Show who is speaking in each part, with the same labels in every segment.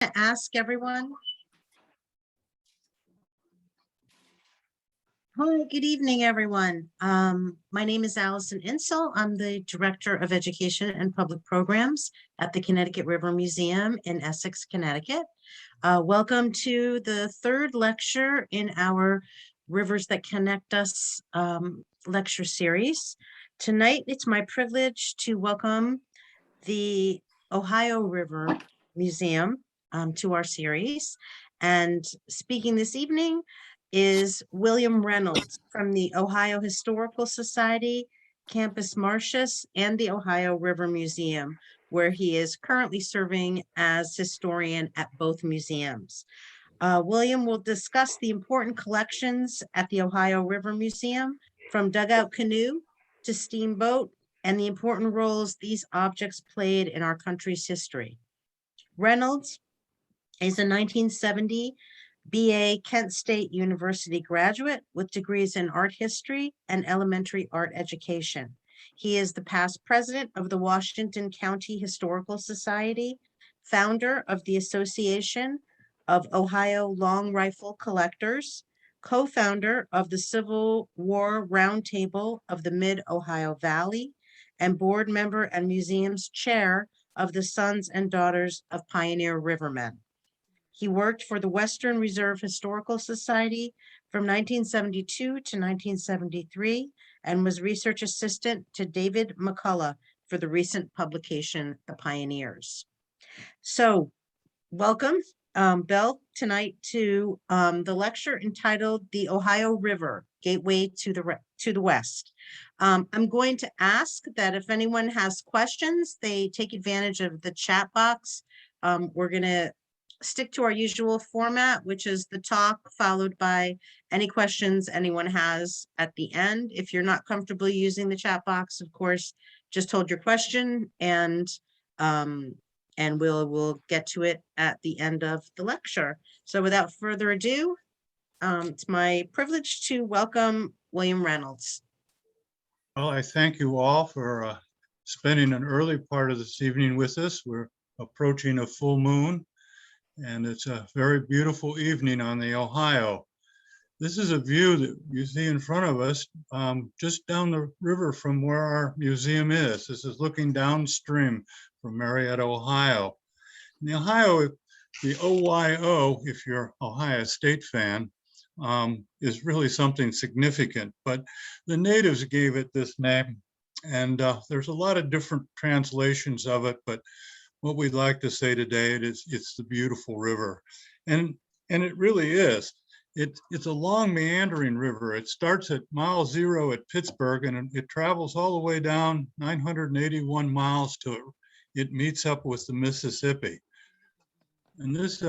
Speaker 1: to ask everyone. Hi, good evening, everyone. My name is Allison Insel. I'm the Director of Education and Public Programs at the Connecticut River Museum in Essex, Connecticut. Welcome to the third lecture in our Rivers That Connect Us lecture series. Tonight, it's my privilege to welcome the Ohio River Museum to our series. And speaking this evening is William Reynolds from the Ohio Historical Society, Campus Martius, and the Ohio River Museum, where he is currently serving as historian at both museums. William will discuss the important collections at the Ohio River Museum, from dugout canoe to steamboat, and the important roles these objects played in our country's history. Reynolds is a 1970 BA Kent State University graduate with degrees in art history and elementary art education. He is the past president of the Washington County Historical Society, founder of the Association of Ohio Long Rifle Collectors, co-founder of the Civil War Roundtable of the Mid-Ohio Valley, and board member and museum's chair of the Sons and Daughters of Pioneer Rivermen. He worked for the Western Reserve Historical Society from 1972 to 1973 and was research assistant to David McCullough for the recent publication, The Pioneers. So welcome, Bill, tonight to the lecture entitled The Ohio River, Gateway to the West. I'm going to ask that if anyone has questions, they take advantage of the chat box. We're going to stick to our usual format, which is the talk followed by any questions anyone has at the end. If you're not comfortable using the chat box, of course, just hold your question and we'll get to it at the end of the lecture. So without further ado, it's my privilege to welcome William Reynolds.
Speaker 2: Well, I thank you all for spending an early part of this evening with us. We're approaching a full moon, and it's a very beautiful evening on the Ohio. This is a view that you see in front of us, just down the river from where our museum is. This is looking downstream from Marietta, Ohio. In the Ohio, the OYO, if you're an Ohio State fan, is really something significant, but the natives gave it this name, and there's a lot of different translations of it, but what we'd like to say today is it's the beautiful river, and it really is. It's a long meandering river. It starts at mile 0 at Pittsburgh, and it travels all the way down 981 miles to it meets up with the Mississippi. And this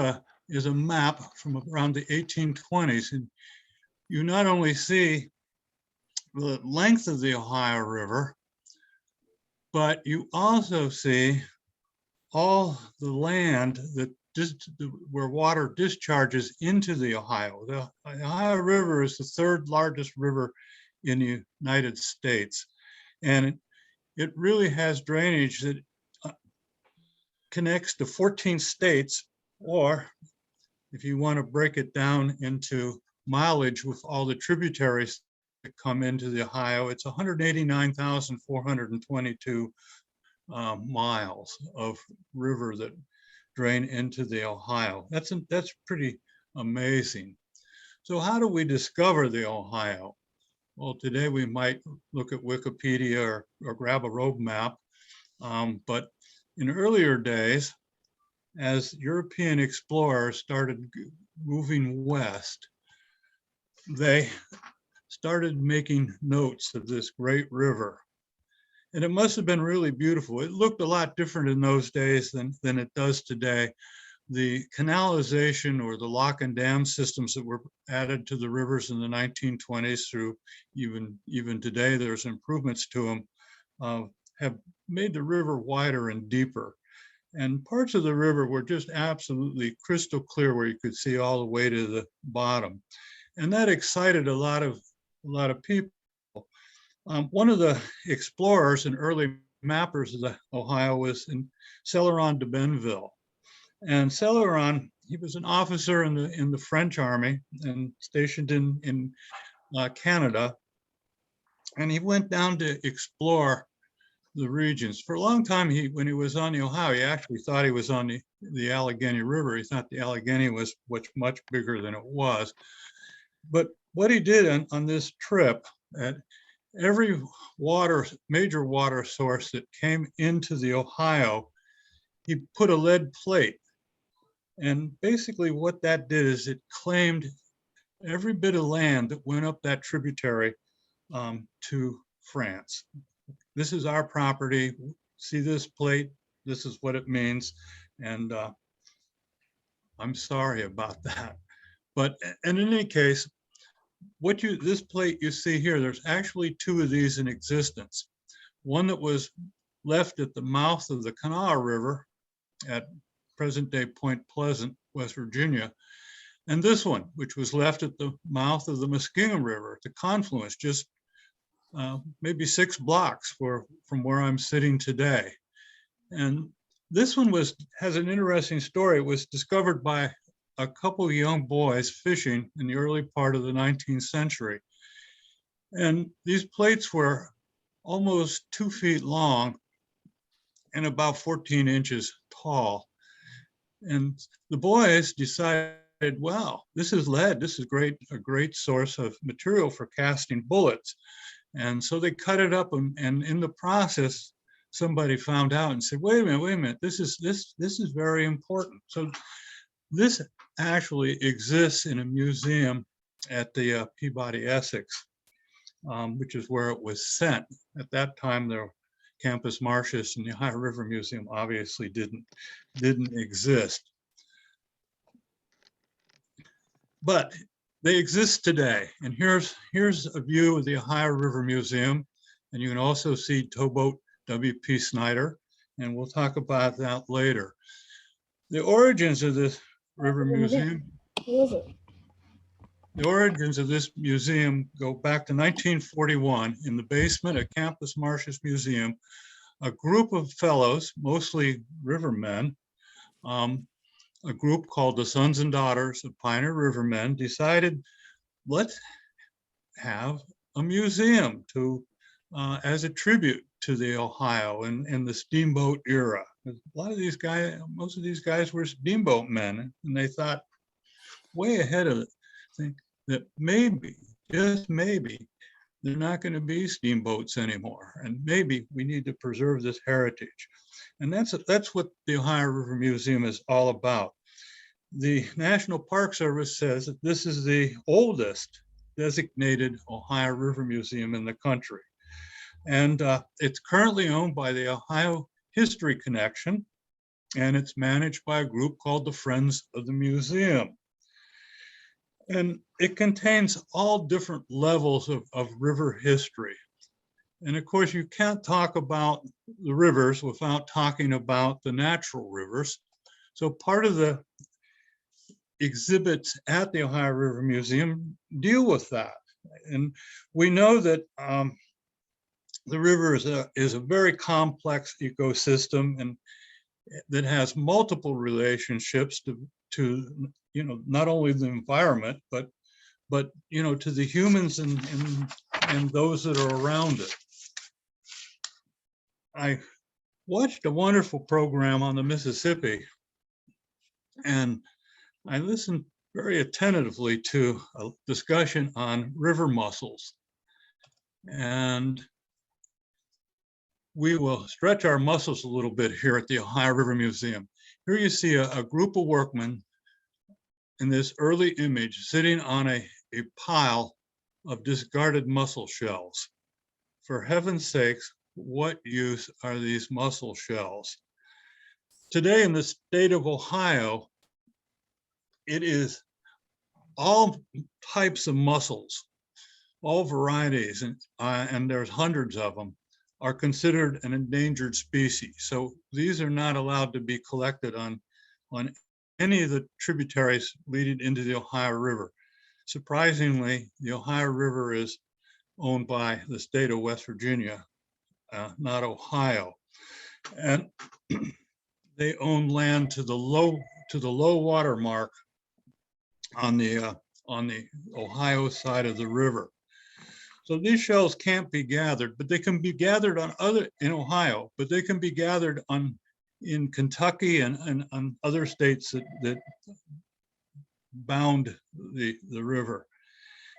Speaker 2: is a map from around the 1820s, and you not only see the length of the Ohio River, but you also see all the land that where water discharges into the Ohio. The Ohio River is the third largest river in the United States, and it really has drainage that connects to 14 states, or if you want to break it down into mileage with all the tributaries that come into the Ohio, it's 189,422 miles of river that drain into the Ohio. That's pretty amazing. So how do we discover the Ohio? Well, today we might look at Wikipedia or grab a road map, but in earlier days, as European explorers started moving west, they started making notes of this great river. And it must have been really beautiful. It looked a lot different in those days than it does today. The canalization or the lock and dam systems that were added to the rivers in the 1920s through even today, there's improvements to them, have made the river wider and deeper. And parts of the river were just absolutely crystal clear where you could see all the way to the bottom. And that excited a lot of people. One of the explorers and early mappers of the Ohio was in Celeron de Benville. And Celeron, he was an officer in the French army and stationed in Canada. And he went down to explore the regions. For a long time, when he was on the Ohio, he actually thought he was on the Allegheny River. He thought the Allegheny was much bigger than it was. But what he did on this trip, at every major water source that came into the Ohio, he put a lead plate. And basically what that did is it claimed every bit of land that went up that tributary to France. This is our property. See this plate? This is what it means. And I'm sorry about that. But in any case, this plate you see here, there's actually two of these in existence. One that was left at the mouth of the Kanawha River at present-day Point Pleasant, West Virginia, and this one, which was left at the mouth of the Muskingum River, at the confluence, just maybe 6 blocks from where I'm sitting today. And this one has an interesting story. It was discovered by a couple of young boys fishing in the early part of the 19th century. And these plates were almost 2 feet long and about 14 inches tall. And the boys decided, well, this is lead. This is a great source of material for casting bullets. And so they cut it up, and in the process, somebody found out and said, wait a minute, this is very important. So this actually exists in a museum at the Peabody, Essex, which is where it was sent. At that time, the Campus Martius and the Ohio River Museum obviously didn't exist. But they exist today. And here's a view of the Ohio River Museum. And you can also see towboat W.P. Snyder. And we'll talk about that later. The origins of this river museum, the origins of this museum go back to 1941 in the basement of Campus Martius Museum. A group of fellows, mostly rivermen, a group called the Sons and Daughters of Pioneer Rivermen, decided, let's have a museum as a tribute to the Ohio and the steamboat era. Most of these guys were steamboat men, and they thought way ahead of it, that maybe, just maybe, they're not going to be steamboats anymore, and maybe we need to preserve this heritage. And that's what the Ohio River Museum is all about. The National Park Service says that this is the oldest designated Ohio River Museum in the country. And it's currently owned by the Ohio History Connection, and it's managed by a group called the Friends of the Museum. And it contains all different levels of river history. And of course, you can't talk about the rivers without talking about the natural rivers. So part of the exhibits at the Ohio River Museum deal with that. And we know that the river is a very complex ecosystem, and that has multiple relationships to not only the environment, but to the humans and those that are around it. I watched a wonderful program on the Mississippi, and I listened very attentively to a discussion on river mussels. And we will stretch our muscles a little bit here at the Ohio River Museum. Here you see a group of workmen in this early image sitting on a pile of discarded mussel shells. For heaven's sakes, what use are these mussel shells? Today in the state of Ohio, it is all types of mussels, all varieties, and there's hundreds of them, are considered an endangered species. So these are not allowed to be collected on any of the tributaries leading into the Ohio River. Surprisingly, the Ohio River is owned by the state of West Virginia, not Ohio. And they owned land to the low water mark on the Ohio side of the river. So these shells can't be gathered, but they can be gathered in Ohio, but they can be gathered in Kentucky and on other states that bound the river.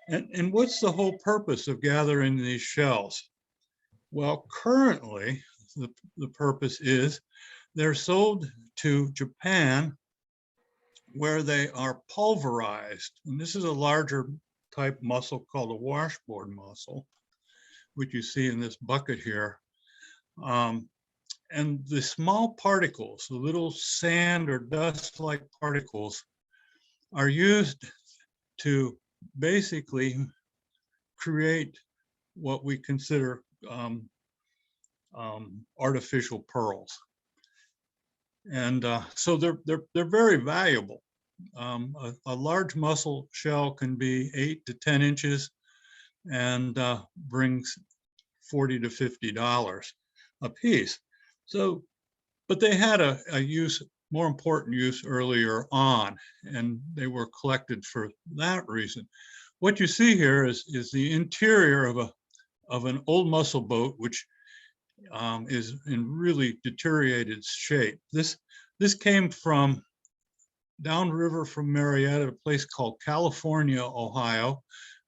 Speaker 2: And what's the whole purpose of gathering these shells? Well, currently, the purpose is they're sold to Japan, where they are pulverized. And this is a larger type mussel called a washboard mussel, which you see in this bucket here. And the small particles, the little sand or dust-like particles, are used to basically create what we consider artificial pearls. And so they're very valuable. A large mussel shell can be 8 to 10 inches and brings $40 to $50 a piece. So, but they had a more important use earlier on, and they were collected for that reason. What you see here is the interior of an old mussel boat, which is in really deteriorated shape. This came from downriver from Marietta, a place called California, Ohio.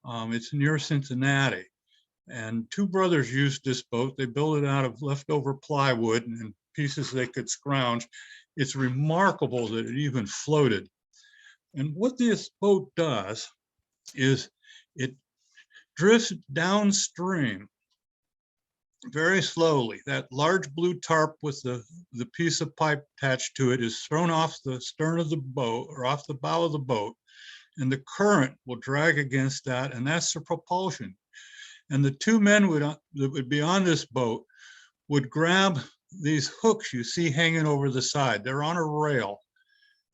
Speaker 2: It's near Cincinnati. And two brothers used this boat. They built it out of leftover plywood and pieces they could scrounge. It's remarkable that it even floated. And what this boat does is it drifts downstream very slowly. That large blue tarp with the piece of pipe attached to it is thrown off the stern of the boat or off the bow of the boat, and the current will drag against that, and that's the propulsion. And the two men that would be on this boat would grab these hooks you see hanging over the side. They're on a rail,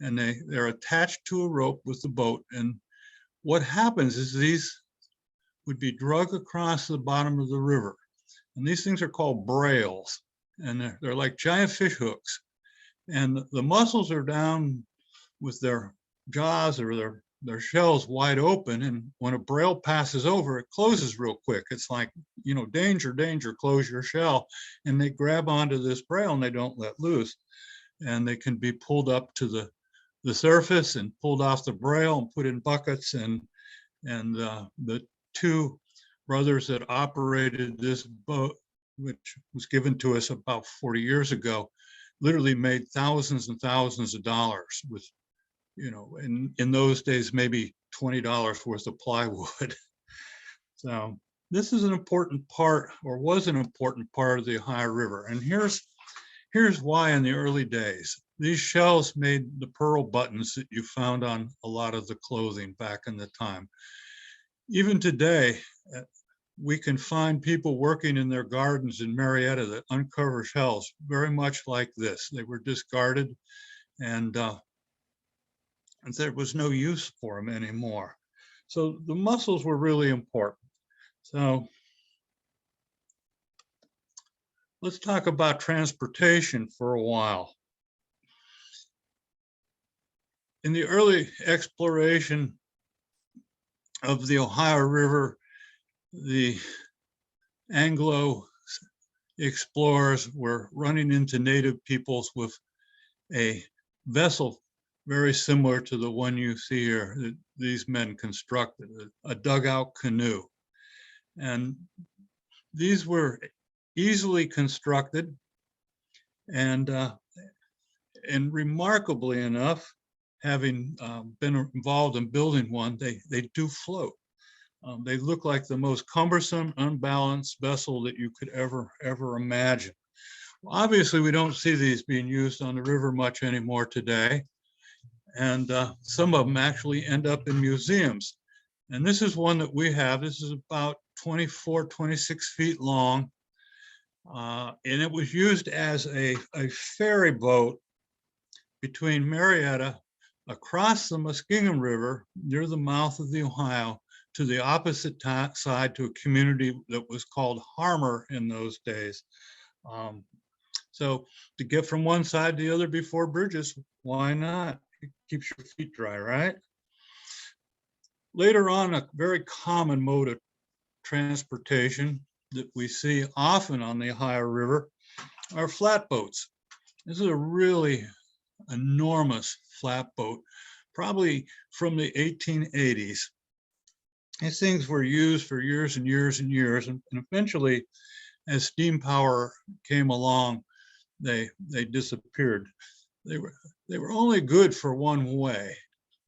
Speaker 2: and they're attached to a rope with the boat. And what happens is these would be dragged across the bottom of the river. And these things are called brails, and they're like giant fish hooks. And the mussels are down with their jaws or their shells wide open. And when a brail passes over, it closes real quick. It's like, danger, danger, close your shell. And they grab onto this brail and they don't let loose. And they can be pulled up to the surface and pulled off the brail and put in buckets. And the two brothers that operated this boat, which was given to us about 40 years ago, literally made thousands and thousands of dollars with, in those days, maybe $20 worth of plywood. So this is an important part, or was an important part of the Ohio River. And here's why in the early days. These shells made the pearl buttons that you found on a lot of the clothing back in the time. Even today, we can find people working in their gardens in Marietta that uncover shells very much like this. They were discarded, and there was no use for them anymore. So the mussels were really important. So let's talk about transportation for a while. In the early exploration of the Ohio River, the Anglo explorers were running into native peoples with a vessel very similar to the one you see here that these men constructed, a dugout canoe. And these were easily constructed, and remarkably enough, having been involved in building one, they do float. They look like the most cumbersome, unbalanced vessel that you could ever imagine. Well, obviously, we don't see these being used on the river much anymore today. And some of them actually end up in museums. And this is one that we have. This is about 24, 26 feet long. And it was used as a ferry boat between Marietta across the Muskingum River near the mouth of the Ohio to the opposite side to a community that was called Harmer in those days. So to get from one side to the other before bridges, why not? It keeps your feet dry, right? Later on, a very common mode of transportation that we see often on the Ohio River are flatboats. This is a really enormous flatboat, probably from the 1880s. These things were used for years and years and years, and eventually, as steam power came along, they disappeared. They were only good for one way.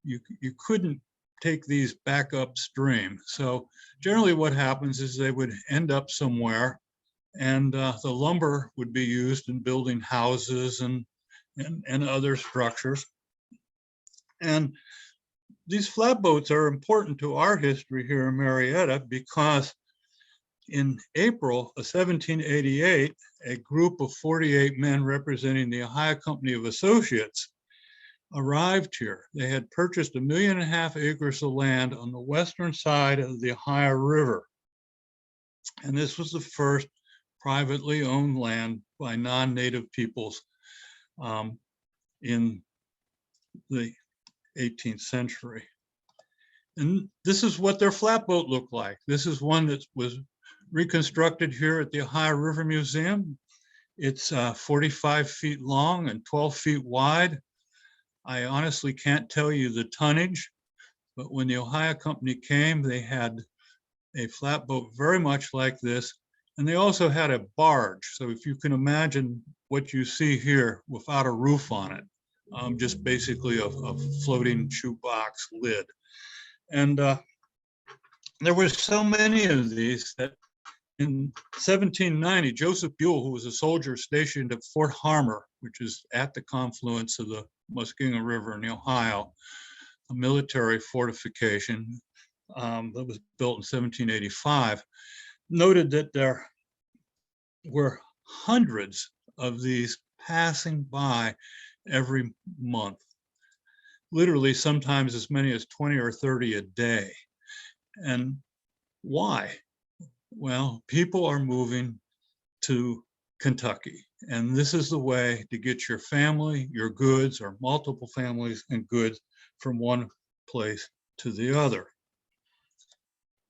Speaker 2: You couldn't take these back upstream. So generally, what happens is they would end up somewhere, and the lumber would be used in building houses and other structures. And these flatboats are important to our history here in Marietta because in April of 1788, a group of 48 men representing the Ohio Company of Associates arrived here. They had purchased 1.5 million acres of land on the western side of the Ohio River. And this was the first privately owned land by non-native peoples in the 18th century. And this is what their flatboat looked like. This is one that was reconstructed here at the Ohio River Museum. It's 45 feet long and 12 feet wide. I honestly can't tell you the tonnage, but when the Ohio Company came, they had a flatboat very much like this, and they also had a barge. So if you can imagine what you see here without a roof on it, just basically a floating shoebox lid. And there were so many of these that in 1790, Joseph Buell, who was a soldier stationed at Fort Harmar, which is at the confluence of the Muskingum River in the Ohio, a military fortification that was built in 1785, noted that there were hundreds of these passing by every month, literally sometimes as many as 20 or 30 a day. And why? Well, people are moving to Kentucky, and this is the way to get your family, your goods, or multiple families and goods from one place to the other.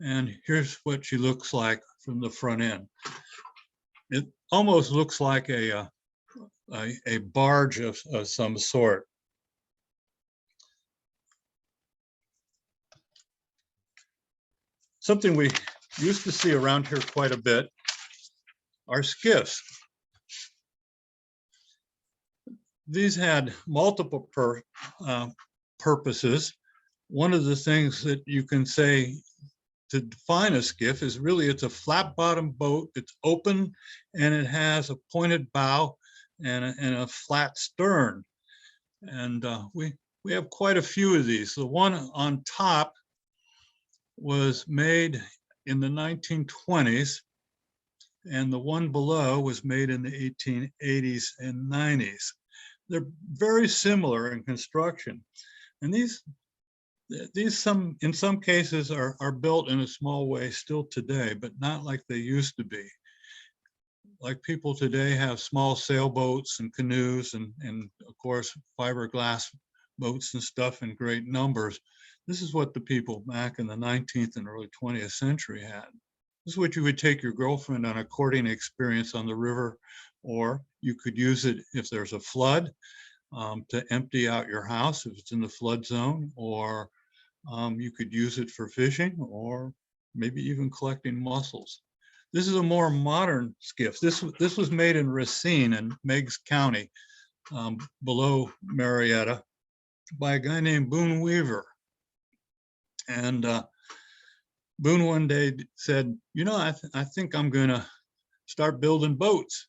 Speaker 2: And here's what she looks like from the front end. It almost looks like a barge of some sort. Something we used to see around here quite a bit are skiffs. These had multiple purposes. One of the things that you can say to define a skiff is really it's a flat bottom boat. It's open and it has a pointed bow and a flat stern. And we have quite a few of these. The one on top was made in the 1920s, and the one below was made in the 1880s and 90s. They're very similar in construction. And these in some cases are built in a small way still today, but not like they used to be. Like people today have small sailboats and canoes and of course fiberglass boats and stuff in great numbers. This is what the people back in the 19th and early 20th century had. This is what you would take your girlfriend on a courting experience on the river, or you could use it if there's a flood to empty out your house if it's in the flood zone, or you could use it for fishing or maybe even collecting mussels. This is a more modern skiff. This was made in Racine in Meigs County, below Marietta, by a guy named Boone Weaver. And Boone one day said, you know, I think I'm going to start building boats.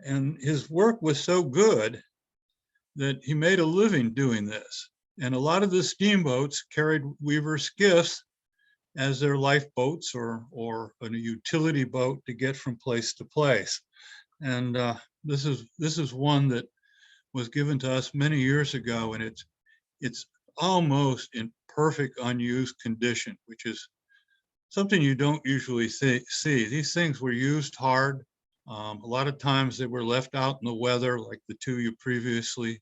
Speaker 2: And his work was so good that he made a living doing this. And a lot of the steamboats carried Weaver skiffs as their lifeboats or a utility boat to get from place to place. And this is one that was given to us many years ago, and it's almost in perfect unused condition, which is something you don't usually see. These things were used hard. A lot of times they were left out in the weather, like the two you previously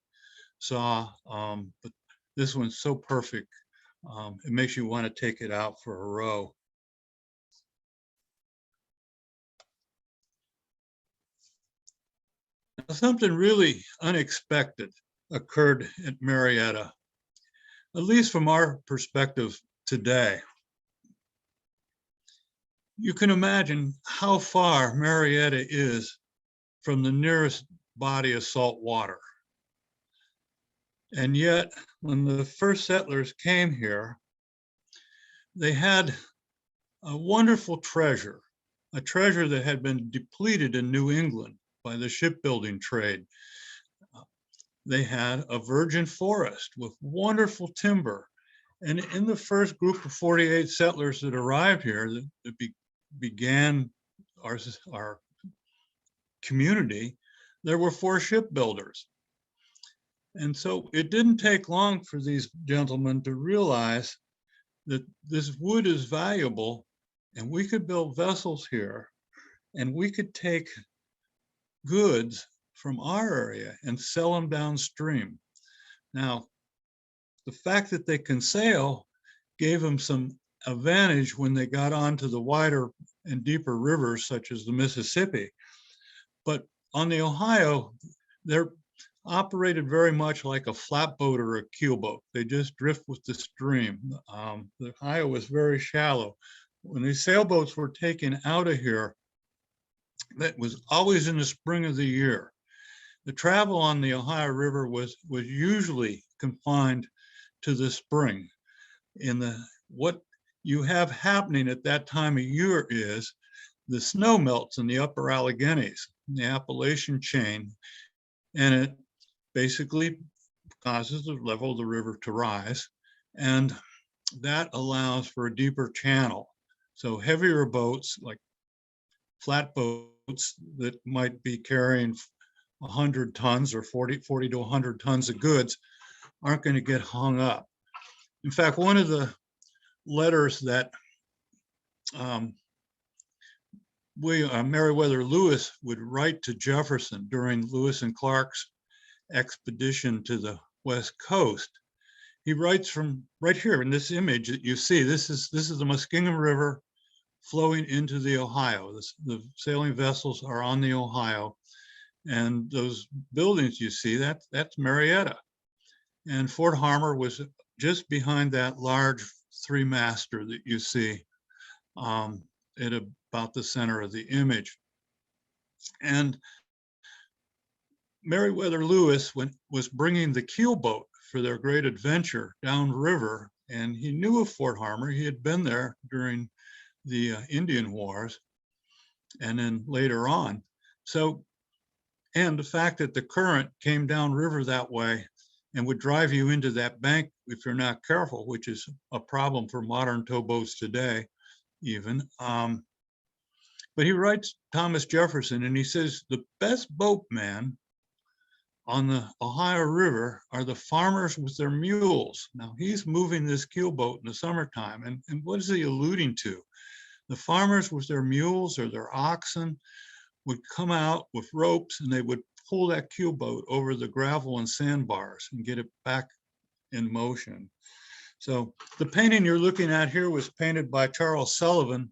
Speaker 2: saw, but this one's so perfect. It makes you want to take it out for a row. Now, something really unexpected occurred at Marietta, at least from our perspective today. You can imagine how far Marietta is from the nearest body of salt water. And yet, when the first settlers came here, they had a wonderful treasure, a treasure that had been depleted in New England by the shipbuilding trade. They had a virgin forest with wonderful timber. And in the first group of 48 settlers that arrived here, that began our community, there were 4 shipbuilders. And so it didn't take long for these gentlemen to realize that this wood is valuable and we could build vessels here and we could take goods from our area and sell them downstream. Now, the fact that they can sail gave them some advantage when they got onto the wider and deeper rivers such as the Mississippi. But on the Ohio, they're operated very much like a flatboat or a keelboat. They just drift with the stream. The Ohio was very shallow. When these sailboats were taken out of here, that was always in the spring of the year. The travel on the Ohio River was usually confined to the spring. What you have happening at that time of year is the snow melts in the upper Alleghenies, the Appalachian chain, and it basically causes the level of the river to rise, and that allows for a deeper channel. So heavier boats, like flatboats that might be carrying 100 tons or 40 to 100 tons of goods, aren't going to get hung up. In fact, one of the letters that Meriwether Lewis would write to Jefferson during Lewis and Clark's expedition to the West Coast, he writes from right here in this image that you see. This is the Muskingum River flowing into the Ohio. The sailing vessels are on the Ohio, and those buildings you see, that's Marietta. And Fort Harmar was just behind that large 3-master that you see at about the center of the image. And Meriwether Lewis was bringing the keelboat for their great adventure downriver, and he knew of Fort Harmar. He had been there during the Indian Wars and then later on. So, and the fact that the current came downriver that way and would drive you into that bank if you're not careful, which is a problem for modern towboats today, even. But he writes Thomas Jefferson, and he says, the best boatman on the Ohio River are the farmers with their mules. Now, he's moving this keelboat in the summertime, and what is he alluding to? The farmers with their mules or their oxen would come out with ropes, and they would pull that keelboat over the gravel and sandbars and get it back in motion. So the painting you're looking at here was painted by Charles Sullivan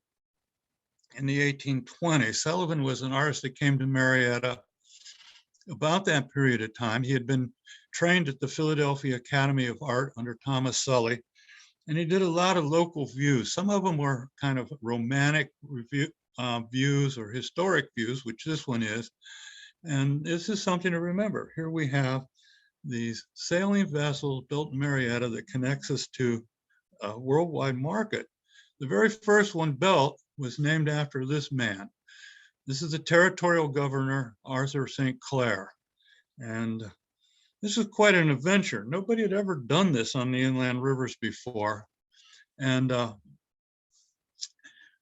Speaker 2: in the 1820s. Sullivan was an artist that came to Marietta about that period of time. He had been trained at the Philadelphia Academy of Art under Thomas Sully, and he did a lot of local views. Some of them were kind of romantic views or historic views, which this one is. And this is something to remember. Here we have these sailing vessels built in Marietta that connects us to a worldwide market. The very first one built was named after this man. This is the territorial governor, Arthur St. Clair. And this is quite an adventure. Nobody had ever done this on the inland rivers before. And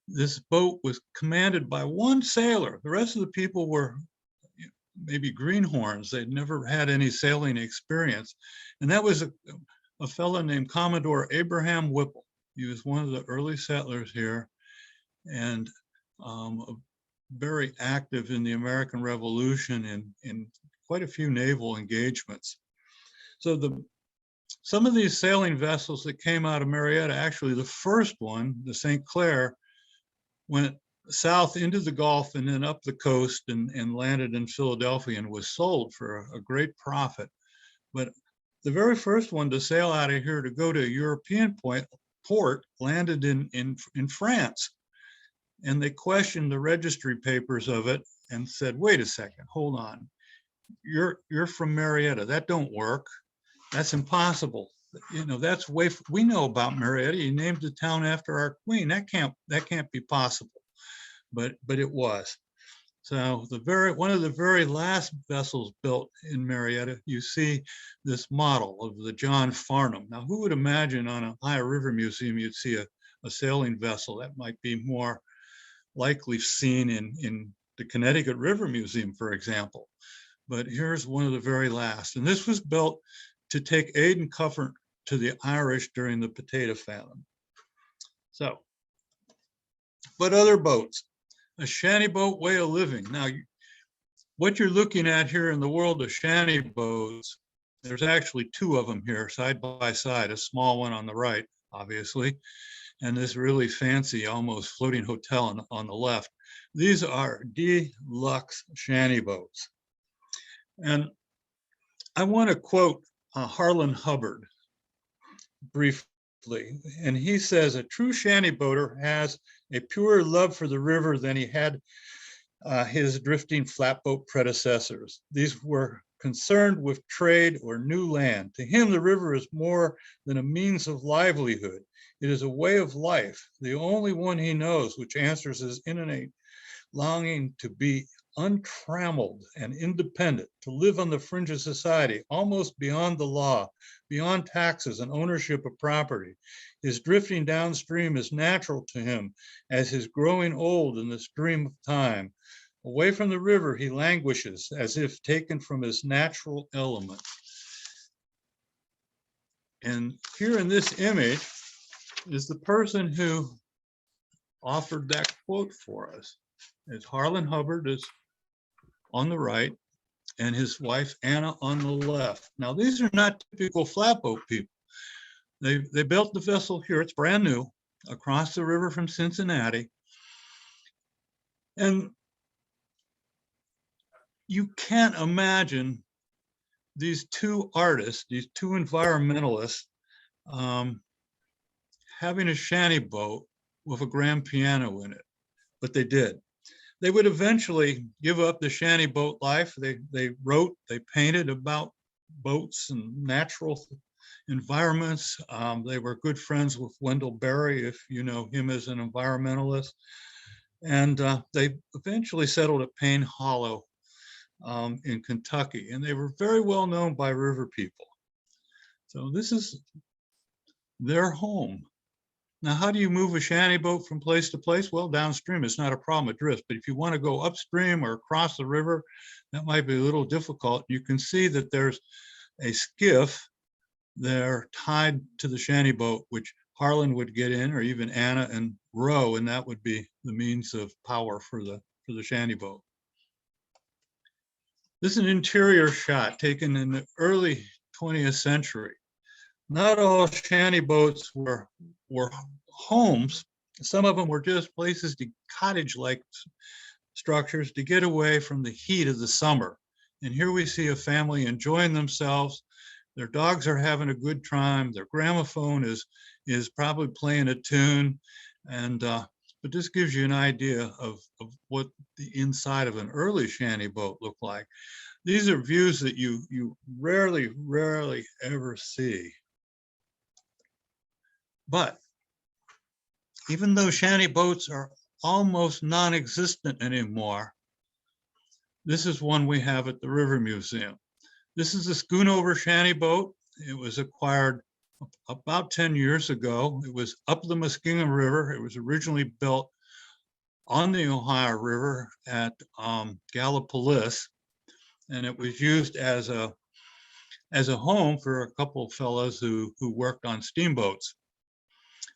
Speaker 2: this boat was commanded by one sailor. The rest of the people were maybe greenhorns. They'd never had any sailing experience. And that was a fellow named Commodore Abraham Whipple. He was one of the early settlers here. And very active in the American Revolution in quite a few naval engagements. So some of these sailing vessels that came out of Marietta, actually the first one, the St. Clair, went south into the Gulf and then up the coast and landed in Philadelphia and was sold for a great profit. But the very first one to sail out of here to go to a European port landed in France. And they questioned the registry papers of it and said, wait a second, hold on. You're from Marietta. That don't work. That's impossible. You know, that's we know about Marietta. You named the town after our queen. That can't be possible. But it was. So one of the very last vessels built in Marietta, you see this model of the John Farnham. Now, who would imagine on a Ohio River Museum you'd see a sailing vessel? That might be more likely seen in the Connecticut River Museum, for example. But here's one of the very last. And this was built to take aid and comfort to the Irish during the potato famine. So, but other boats, a shanty boat way of living. Now, what you're looking at here in the world of shanty boats, there's actually two of them here side by side, a small one on the right, obviously, and this really fancy, almost floating hotel on the left. These are deluxe shanty boats. And I want to quote Harlan Hubbard briefly. And he says, a true shanty boater has a purer love for the river than he had his drifting flatboat predecessors. These were concerned with trade or new land. To him, the river is more than a means of livelihood. It is a way of life, the only one he knows, which answers his innate longing to be untrammeled and independent, to live on the fringe of society, almost beyond the law, beyond taxes and ownership of property. His drifting downstream is natural to him as his growing old in the stream of time. Away from the river, he languishes as if taken from his natural element. And here in this image is the person who offered that quote for us. It's Harlan Hubbard is on the right and his wife Anna on the left. Now, these are not typical flatboat people. They built the vessel here. It's brand new across the river from Cincinnati. And you can't imagine these two artists, these two environmentalists, having a shanty boat with a grand piano in it, but they did. They would eventually give up the shanty boat life. They wrote, they painted about boats and natural environments. They were good friends with Wendell Berry, if you know him as an environmentalist. And they eventually settled at Payne Hollow in Kentucky, and they were very well known by river people. So this is their home. Now, how do you move a shanty boat from place to place? Well, downstream, it's not a problem with drift, but if you want to go upstream or across the river, that might be a little difficult. You can see that there's a skiff there tied to the shanty boat, which Harlan would get in, or even Anna, and row, and that would be the means of power for the shanty boat. This is an interior shot taken in the early 20th century. Not all shanty boats were homes. Some of them were just places to cottage-like structures to get away from the heat of the summer. And here we see a family enjoying themselves. Their dogs are having a good time. Their gramophone is probably playing a tune. And but this gives you an idea of what the inside of an early shanty boat looked like. These are views that you rarely ever see. But even though shanty boats are almost non-existent anymore, this is one we have at the River Museum. This is a schoonover shanty boat. It was acquired about 10 years ago. It was up the Muskingum River. It was originally built on the Ohio River at Gallipolis, and it was used as a home for a couple of fellows who worked on steamboats.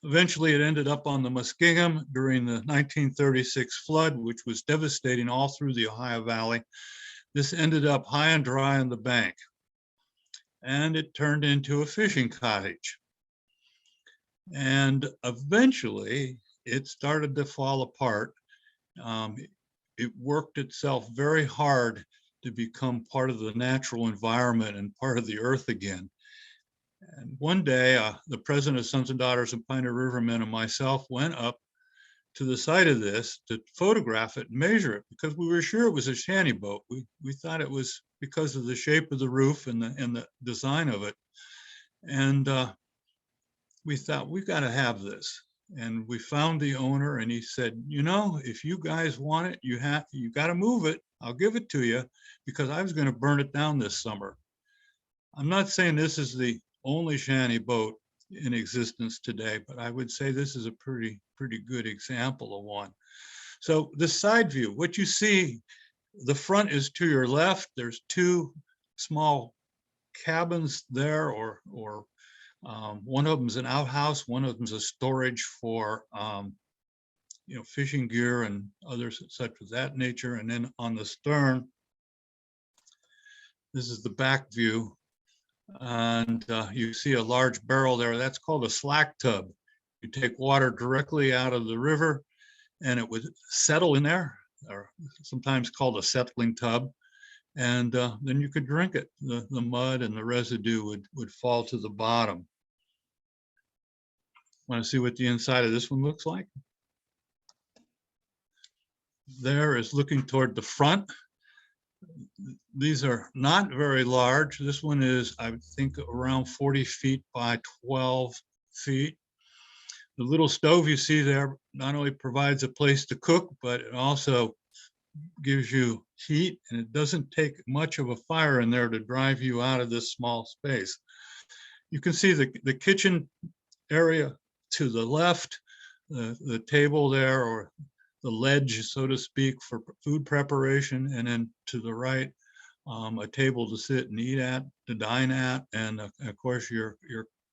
Speaker 2: Eventually, it ended up on the Muskingum during the 1936 flood, which was devastating all through the Ohio Valley. This ended up high and dry on the bank, and it turned into a fishing cottage. And eventually, it started to fall apart. It worked itself very hard to become part of the natural environment and part of the earth again. And one day, the president of Sons and Daughters of Pioneer Rivermen and myself went up to the site of this to photograph it and measure it, because we were sure it was a shanty boat. We thought it was because of the shape of the roof and the design of it. And we thought, we've got to have this. And we found the owner, and he said, if you guys want it, you got to move it. I'll give it to you, because I was going to burn it down this summer. I'm not saying this is the only shanty boat in existence today, but I would say this is a pretty good example of one. So the side view, what you see, the front is to your left. There's two small cabins there, or one of them is an outhouse, one of them is a storage for fishing gear and others such as that nature. And then on the stern, this is the back view, and you see a large barrel there. That's called a slack tub. You take water directly out of the river, and it would settle in there, or sometimes called a settling tub. And then you could drink it. The mud and the residue would fall to the bottom. Want to see what the inside of this one looks like? There is looking toward the front. These are not very large. This one is, I think, around 40 feet by 12 feet. The little stove you see there not only provides a place to cook, but it also gives you heat, and it doesn't take much of a fire in there to drive you out of this small space. You can see the kitchen area to the left, the table there, or the ledge, so to speak, for food preparation, and then to the right, a table to sit and eat at, to dine at, and of course your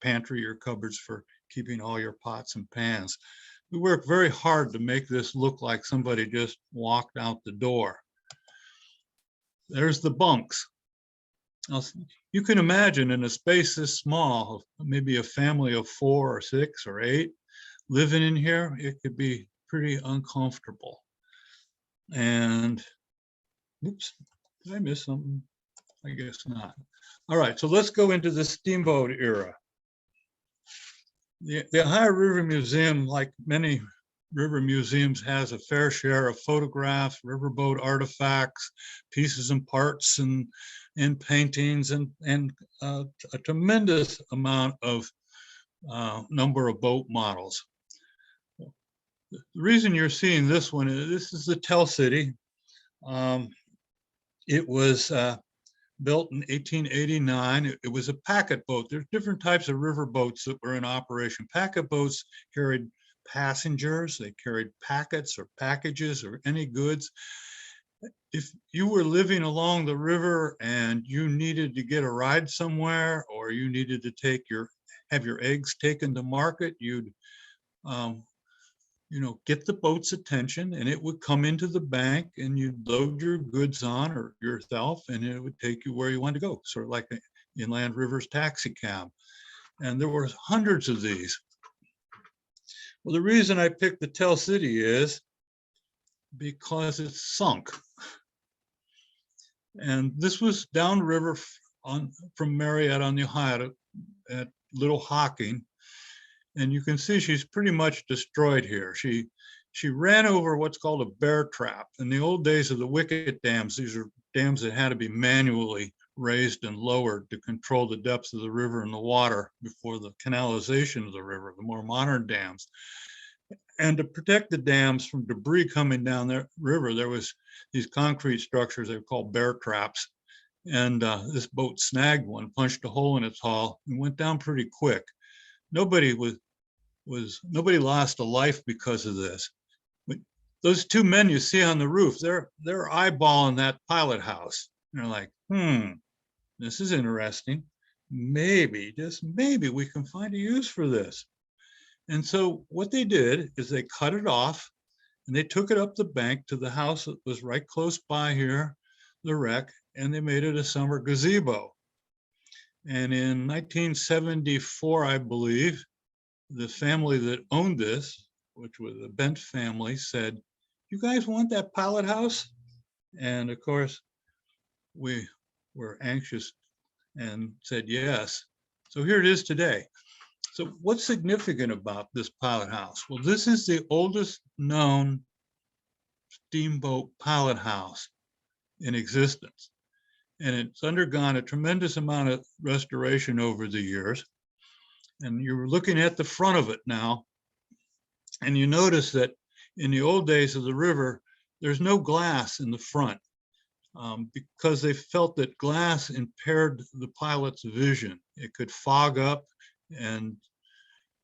Speaker 2: pantry, your cupboards for keeping all your pots and pans. We worked very hard to make this look like somebody just walked out the door. There's the bunks. Now, you can imagine in a space this small, maybe a family of 4 or 6 or 8 living in here, it could be pretty uncomfortable. And, oops, did I miss something? I guess not. All right, so let's go into the steamboat era. The Ohio River Museum, like many river museums, has a fair share of photographs, riverboat artifacts, pieces and parts, and paintings, and a tremendous amount of number of boat models. The reason you're seeing this one is this is the Tell City. It was built in 1889. It was a packet boat. There's different types of river boats that were in operation. Packet boats carried passengers, they carried packets or packages or any goods. If you were living along the river and you needed to get a ride somewhere, or you needed to have your eggs taken to market, you'd get the boat's attention, and it would come into the bank, and you'd load your goods on, or yourself, and it would take you where you wanted to go, sort of like an Inland Rivers taxi cab. And there were hundreds of these. Well, the reason I picked the Tell City is because it's sunk. And this was downriver from Marietta on the Ohio at Little Hocking. And you can see she's pretty much destroyed here. She ran over what's called a bear trap. In the old days of the Wicket dams, these are dams that had to be manually raised and lowered to control the depths of the river and the water before the canalization of the river, the more modern dams. And to protect the dams from debris coming down the river, there was these concrete structures they were called bear traps. And this boat snagged one, punched a hole in its hull, and went down pretty quick. Nobody lost a life because of this. But those two men you see on the roof, they're eyeballing that pilot house. They're like, this is interesting. Maybe, just maybe, we can find a use for this. And so what they did is they cut it off and they took it up the bank to the house that was right close by here, the wreck, and they made it a summer gazebo. And in 1974, I believe, the family that owned this, which was the Bent family, said, "You guys want that pilot house?" And of course, we were anxious and said yes. So here it is today. So what's significant about this pilot house? Well, this is the oldest known steamboat pilot house in existence. And it's undergone a tremendous amount of restoration over the years. And you're looking at the front of it now, and you notice that in the old days of the river, there's no glass in the front because they felt that glass impaired the pilot's vision. It could fog up, and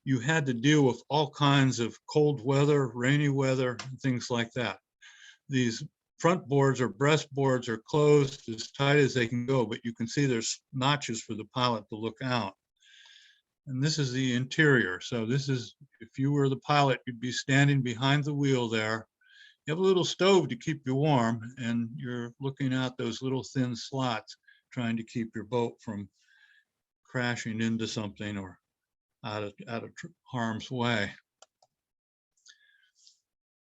Speaker 2: you had to deal with all kinds of cold weather, rainy weather, and things like that. These front boards or breast boards are closed as tight as they can go, but you can see there's notches for the pilot to look out. And this is the interior. So this is, if you were the pilot, you'd be standing behind the wheel there. You have a little stove to keep you warm, and you're looking out those little thin slots, trying to keep your boat from crashing into something or out of harm's way.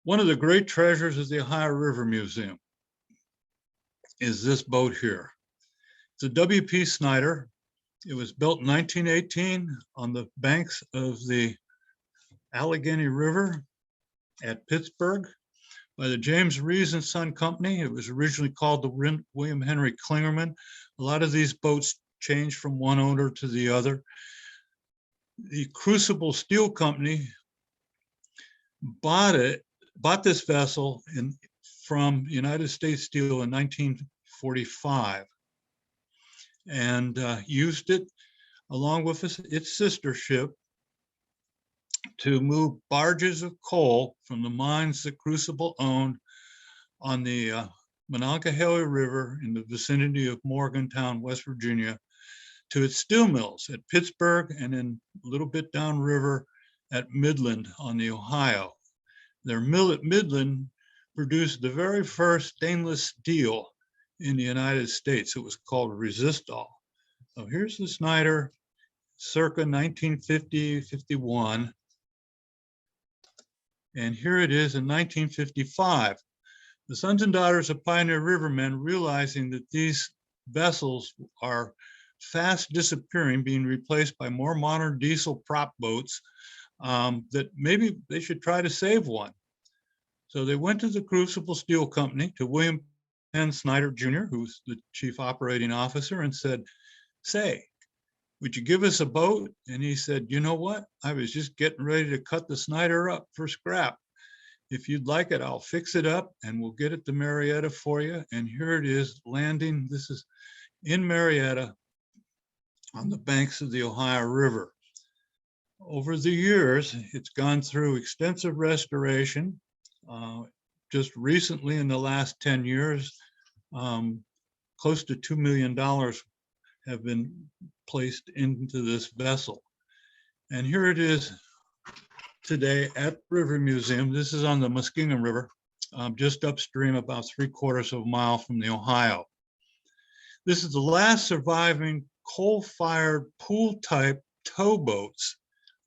Speaker 2: One of the great treasures of the Ohio River Museum is this boat here. It's a W.P. Snyder. It was built in 1918 on the banks of the Allegheny River at Pittsburgh by the James Rees and Son Company. It was originally called the William Henry Klingerman. A lot of these boats changed from one owner to the other. The Crucible Steel Company bought this vessel from United States Steel in 1945 and used it along with its sister ship to move barges of coal from the mines that Crucible owned on the Monongahela River in the vicinity of Morgantown, West Virginia, to its steel mills at Pittsburgh and then a little bit downriver at Midland on the Ohio. Their mill at Midland produced the very first stainless steel in the United States. It was called Resistol. So here's the Snyder circa 1950-51. And here it is in 1955. The sons and daughters of pioneer rivermen, realizing that these vessels are fast disappearing, being replaced by more modern diesel prop boats, that maybe they should try to save one. So they went to the Crucible Steel Company, to William Penn Snyder Jr., who's the chief operating officer, and said, "Say, would you give us a boat?" And he said, "You know what? I was just getting ready to cut the Snyder up for scrap. If you'd like it, I'll fix it up and we'll get it to Marietta for you." And here it is landing. This is in Marietta on the banks of the Ohio River. Over the years, it's gone through extensive restoration. Just recently, in the last 10 years, close to $2 million have been placed into this vessel. And here it is today at River Museum. This is on the Muskingum River, just upstream, about 3/4 of a mile from the Ohio. This is the last surviving coal-fired pool-type towboats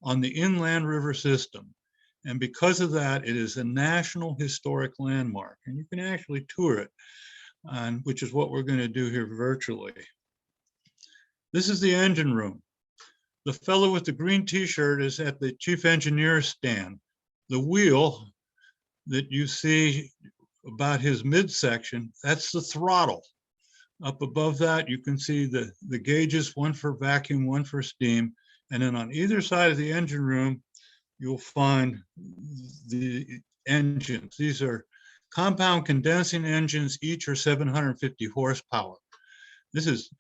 Speaker 2: on the inland river system. And because of that, it is a National Historic Landmark. And you can actually tour it, which is what we're going to do here virtually. This is the engine room. The fellow with the green t-shirt is at the chief engineer's stand. The wheel that you see about his midsection, that's the throttle. Up above that, you can see the gauges, one for vacuum, one for steam. And then on either side of the engine room, you'll find the engines. These are compound condensing engines, each are 750 horsepower. This is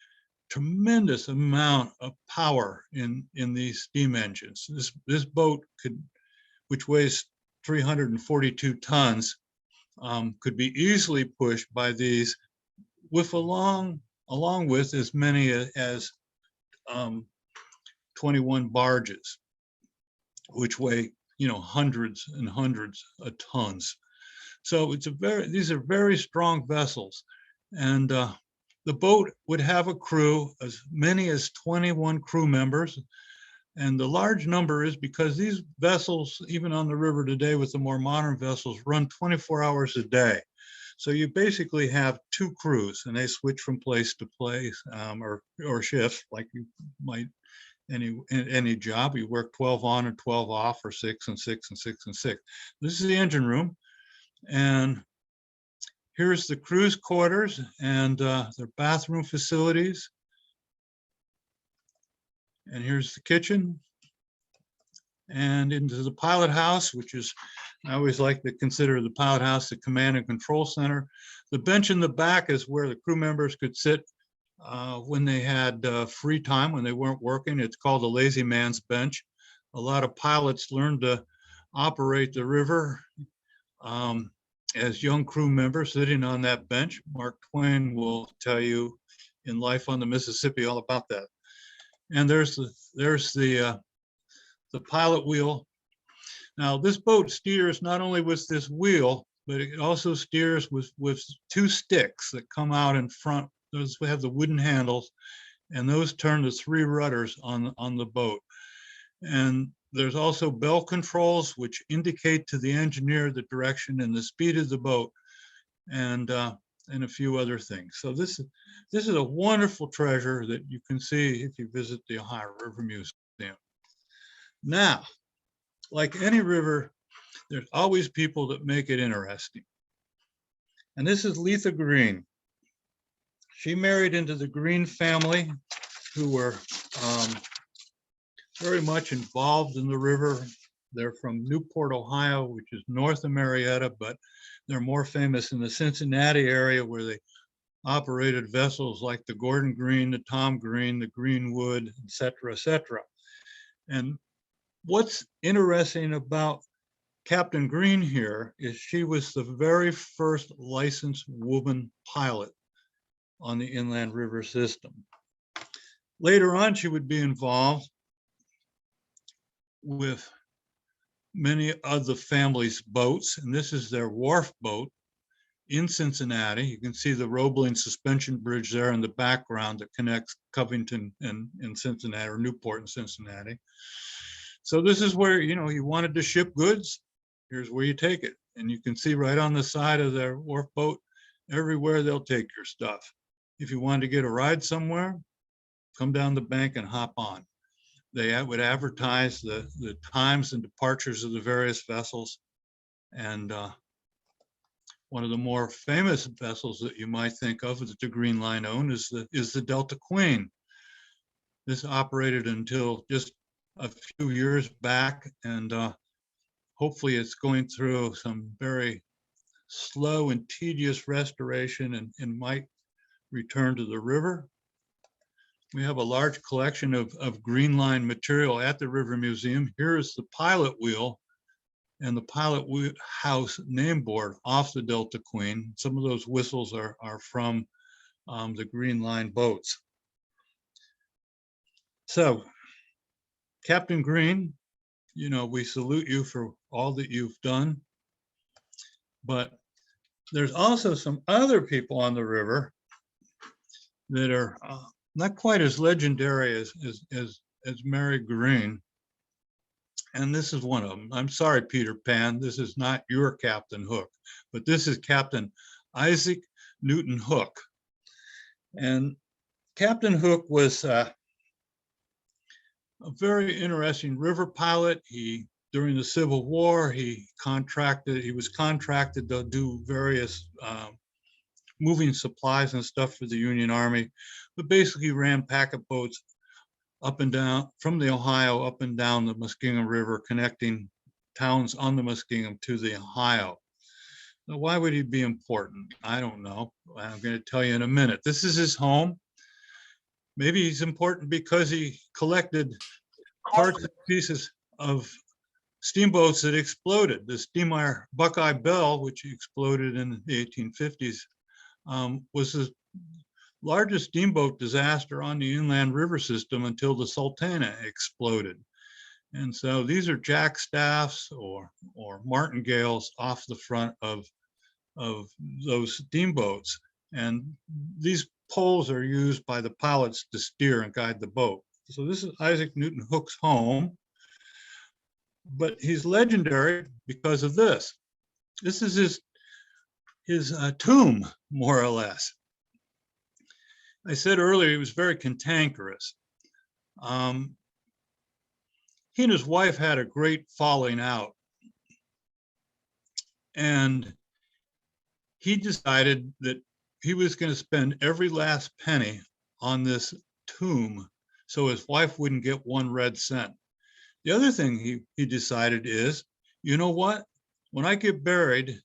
Speaker 2: tremendous amount of power in these steam engines. This boat which weighs 342 tons, could be easily pushed by these along with as many as 21 barges. which weigh, hundreds and hundreds of tons. So these are very strong vessels. And the boat would have a crew as many as 21 crew members. And the large number is because these vessels, even on the river today with the more modern vessels, run 24 hours a day. So you basically have two crews and they switch from place to place, or shifts, like you might any job. You work 12 on and 12 off, or 6 and 6 and 6 and 6. This is the engine room. And here's the crew's quarters and their bathroom facilities. And here's the kitchen. And into the pilot house, which is, I always like to consider the pilot house the command and control center. The bench in the back is where the crew members could sit when they had free time, when they weren't working. It's called the lazy man's bench. A lot of pilots learned to operate the river as young crew members sitting on that bench. Mark Twain will tell you in Life on the Mississippi all about that. And there's the pilot wheel. Now this boat steers not only with this wheel, but it also steers with two sticks that come out in front. Those have the wooden handles, and those turn the three rudders on the boat. And there's also bell controls, which indicate to the engineer the direction and the speed of the boat, and a few other things. So this is a wonderful treasure that you can see if you visit the Ohio River Museum. Now, like any river, there's always people that make it interesting. And this is Letha Green. She married into the Green family, who were very much involved in the river. They're from Newport, Ohio, which is north of Marietta, but they're more famous in the Cincinnati area, where they operated vessels like the Gordon Green, the Tom Green, the Greenwood, et cetera, et cetera. And what's interesting about Captain Green here is she was the very first licensed woman pilot on the inland river system. Later on, she would be involved with many of the family's boats, and this is their wharf boat in Cincinnati. You can see the Roebling suspension bridge there in the background that connects Covington and Cincinnati, or Newport and Cincinnati. So this is where, you wanted to ship goods, here's where you take it. And you can see right on the side of their wharf boat, everywhere they'll take your stuff. If you wanted to get a ride somewhere, come down the bank and hop on. They would advertise the times and departures of the various vessels. And one of the more famous vessels that you might think of that the Green Line owned is the Delta Queen. This operated until just a few years back, and hopefully it's going through some very slow and tedious restoration and might return to the river. We have a large collection of Green Line material at the River Museum. Here is the pilot wheel and the pilot house name board off the Delta Queen. Some of those whistles are from the Green Line boats. So, Captain Green, we salute you for all that you've done. But there's also some other people on the river that are not quite as legendary as Mary Green. And this is one of them. I'm sorry, Peter Pan, this is not your Captain Hook, but this is Captain Isaac Newton Hook. And Captain Hook was a very interesting river pilot. During the Civil War, he was contracted to do various moving supplies and stuff for the Union Army, but basically ran packet boats up and down from the Ohio up and down the Muskingum River, connecting towns on the Muskingum to the Ohio. Now, why would he be important? I don't know. I'm going to tell you in a minute. This is his home. Maybe he's important because he collected parts and pieces of steamboats that exploded. The steamer Buckeye Bell, which exploded in the 1850s, was the largest steamboat disaster on the inland river system until the Sultana exploded. And so these are jack staffs or martingales off the front of those steamboats. And these poles are used by the pilots to steer and guide the boat. So this is Isaac Newton Hooke's home, but he's legendary because of this. This is his tomb, more or less. I said earlier he was very cantankerous. He and his wife had a great falling out, and he decided that he was going to spend every last penny on this tomb so his wife wouldn't get one red cent. The other thing he decided is, you know what? When I get buried,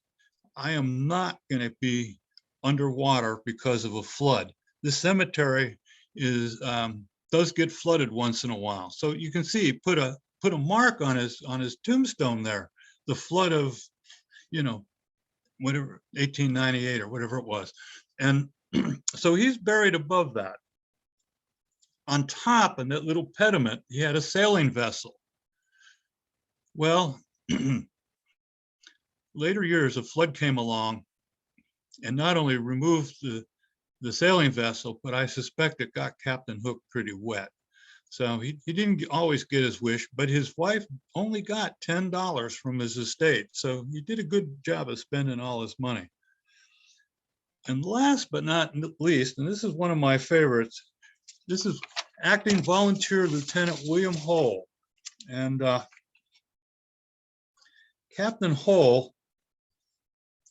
Speaker 2: I am not going to be underwater because of a flood. This cemetery does get flooded once in a while. So you can see he put a mark on his tombstone there, the flood of, whatever, 1898 or whatever it was. And so he's buried above that. On top, in that little pediment, he had a sailing vessel. Well, later years, a flood came along and not only removed the sailing vessel, but I suspect it got Captain Hook pretty wet. So he didn't always get his wish, but his wife only got $10 from his estate. So he did a good job of spending all his money. And last but not least, and this is one of my favorites, this is acting volunteer Lieutenant William Hull. And Captain Hull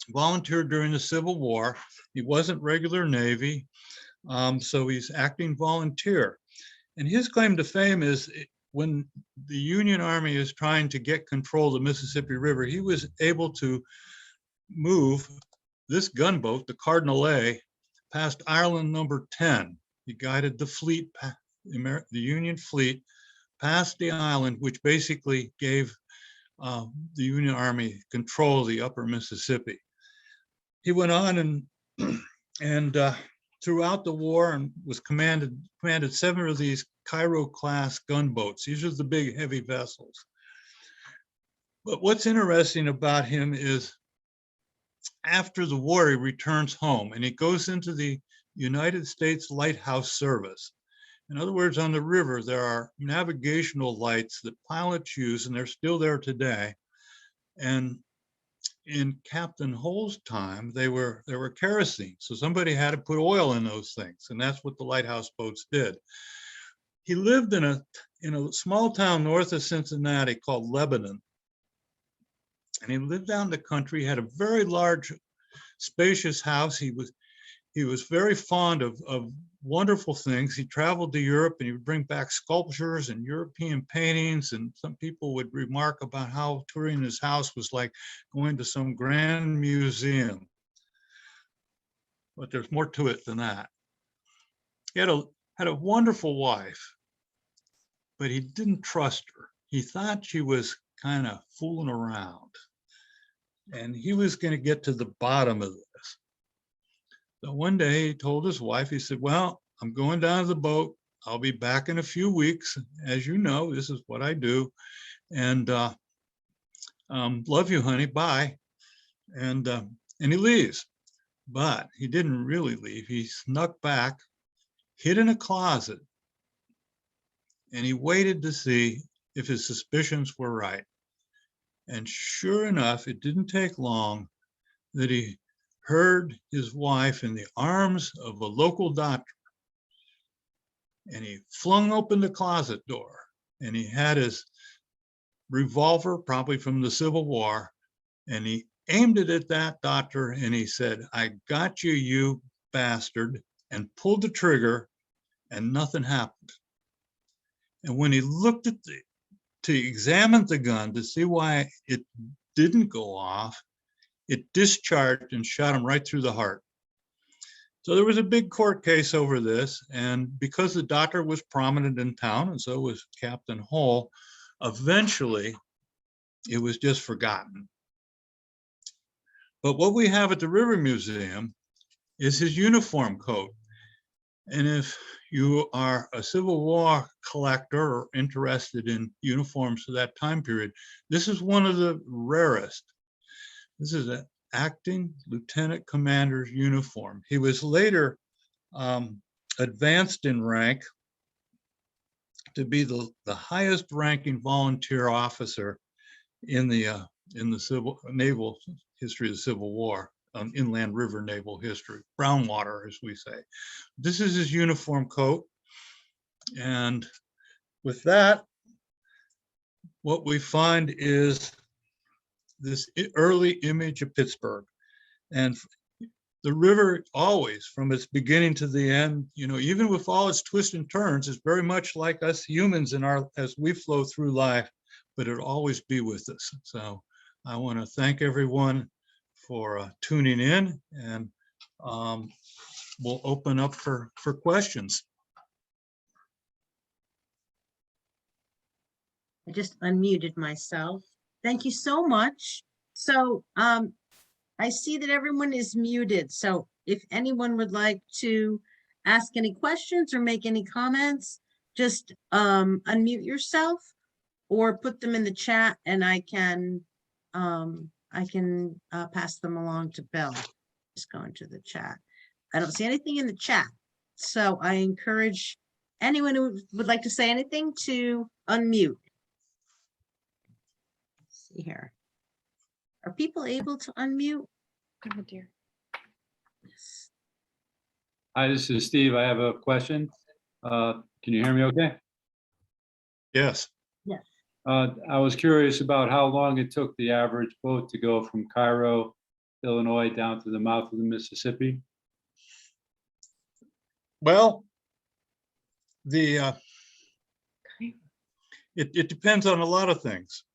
Speaker 2: volunteered during the Civil War. He wasn't regular Navy, so he's acting volunteer. And his claim to fame is when the Union Army is trying to get control of the Mississippi River, he was able to move this gunboat, the Cardinal A, past Island number 10. He guided the fleet, the Union fleet, past the island, which basically gave the Union Army control of the upper Mississippi. He went on and throughout the war and was commanded 7 of these Cairo-class gunboats. These are the big, heavy vessels. But what's interesting about him is after the war, he returns home and he goes into the United States Lighthouse Service. In other words, on the river, there are navigational lights that pilots use, and they're still there today. And in Captain Hull's time, they were kerosene. So somebody had to put oil in those things, and that's what the lighthouse boats did. He lived in a small town north of Cincinnati called Lebanon. And he lived down the country, had a very large, spacious house. He was very fond of wonderful things. He traveled to Europe and he would bring back sculptures and European paintings. And some people would remark about how touring his house was like going to some grand museum. But there's more to it than that. He had a wonderful wife, but he didn't trust her. He thought she was kind of fooling around. And he was going to get to the bottom of this. So one day he told his wife, he said, well, I'm going down to the boat. I'll be back in a few weeks. As you know, this is what I do. And love you, honey, bye. And he leaves. But he didn't really leave. He snuck back, hid in a closet, and he waited to see if his suspicions were right. And sure enough, it didn't take long that he heard his wife in the arms of a local doctor. And he flung open the closet door and he had his revolver, probably from the Civil War, and he aimed it at that doctor and he said, I got you, you bastard, and pulled the trigger and nothing happened. And when he looked at to examine the gun to see why it didn't go off, it discharged and shot him right through the heart. So there was a big court case over this, and because the doctor was prominent in town, and so was Captain Hull, eventually it was just forgotten. But what we have at the River Museum is his uniform coat. And if you are a Civil War collector or interested in uniforms of that time period, this is one of the rarest. This is an acting lieutenant commander's uniform. He was later advanced in rank to be the highest ranking volunteer officer in the civil naval history of the Civil War, inland river naval history, brown water, as we say. This is his uniform coat. And with that, what we find is this early image of Pittsburgh. And the river always, from its beginning to the end, even with all its twists and turns, is very much like us humans as we flow through life, but it'll always be with us. So I want to thank everyone for tuning in, and we'll open up for questions.
Speaker 1: I just unmuted myself. Thank you so much. So I see that everyone is muted. So if anyone would like to ask any questions or make any comments, just unmute yourself or put them in the chat, and I can pass them along to Bill. Just go into the chat. I don't see anything in the chat. So I encourage anyone who would like to say anything to unmute. Let's see here. Are people able to unmute?
Speaker 3: Oh dear.
Speaker 1: Yes.
Speaker 4: Hi, this is Steve. I have a question. Can you hear me okay?
Speaker 2: Yes.
Speaker 1: Yes.
Speaker 4: I was curious about how long it took the average boat to go from Cairo, Illinois, down to the mouth of the Mississippi.
Speaker 2: Well, it depends on a lot of things.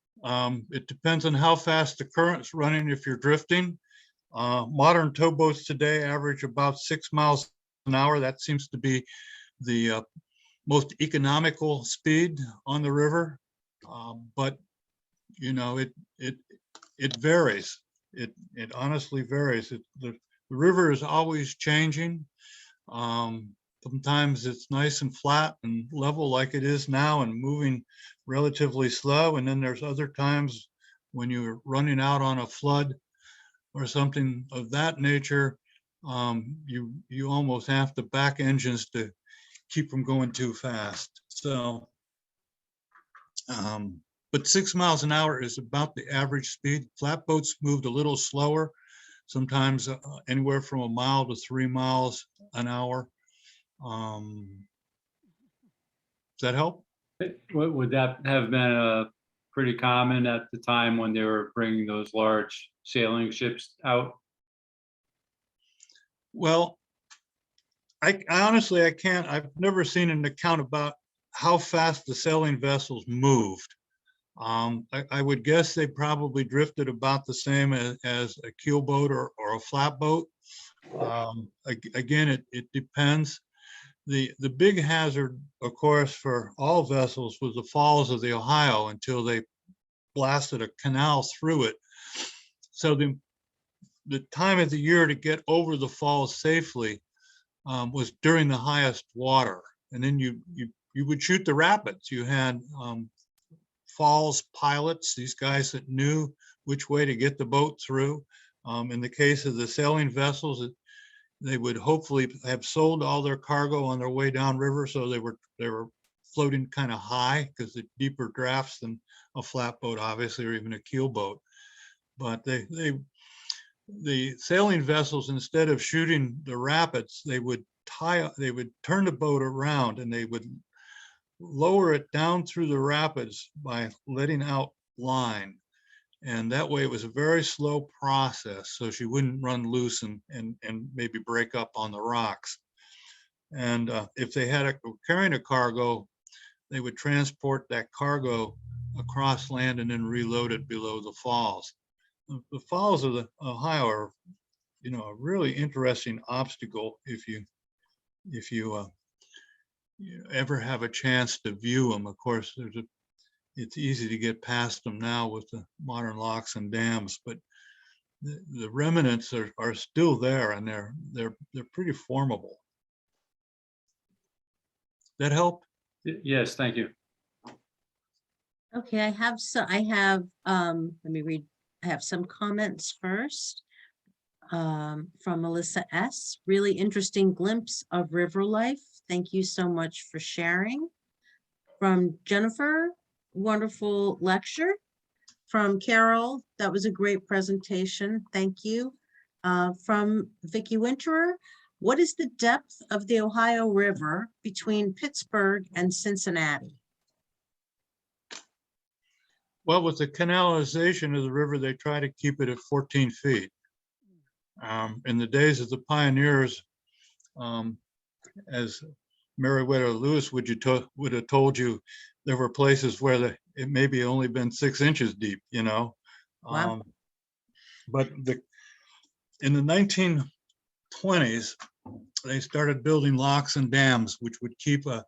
Speaker 2: It depends on how fast the current's running if you're drifting. Modern towboats today average about 6 miles an hour. That seems to be the most economical speed on the river. But it varies. It honestly varies. The river is always changing. Sometimes it's nice and flat and level like it is now and moving relatively slow. And then there's other times when you're running out on a flood or something of that nature, you almost have to back engines to keep from going too fast. So, but 6 miles an hour is about the average speed. Flatboats moved a little slower, sometimes anywhere from 1 mile to 3 miles an hour. Does that help?
Speaker 4: Would that have been pretty common at the time when they were bringing those large sailing ships out?
Speaker 2: Well, I honestly, I've never seen an account about how fast the sailing vessels moved. I would guess they probably drifted about the same as a keelboat or a flatboat. Again, it depends. The big hazard, of course, for all vessels was the falls of the Ohio until they blasted a canal through it. So the time of the year to get over the falls safely was during the highest water. And then you would shoot the rapids. You had falls pilots, these guys that knew which way to get the boat through. In the case of the sailing vessels, they would hopefully have sold all their cargo on their way downriver, so they were floating kind of high because the deeper drafts than a flatboat, obviously, or even a keelboat. But the sailing vessels, instead of shooting the rapids, they would turn the boat around and they would lower it down through the rapids by letting out line. And that way it was a very slow process, so she wouldn't run loose and maybe break up on the rocks. And if they had carrying a cargo, they would transport that cargo across land and then reload it below the falls. The falls of the Ohio are, a really interesting obstacle if you ever have a chance to view them. Of course, it's easy to get past them now with the modern locks and dams, but the remnants are still there, and they're pretty formidable. That help?
Speaker 4: Yes, thank you.
Speaker 1: Okay, let me read, I have some comments first. From Melissa S. Really interesting glimpse of river life. Thank you so much for sharing. From Jennifer, wonderful lecture. From Carol, that was a great presentation. Thank you. From Vicky Winterer, what is the depth of the Ohio River between Pittsburgh and Cincinnati?
Speaker 2: Well, with the canalization of the river, they try to keep it at 14 feet. In the days of the pioneers, as Meriwether Lewis would have told you, there were places where it maybe only been 6 inches deep, you know.
Speaker 1: Wow.
Speaker 2: But in the 1920s, they started building locks and dams, which would keep a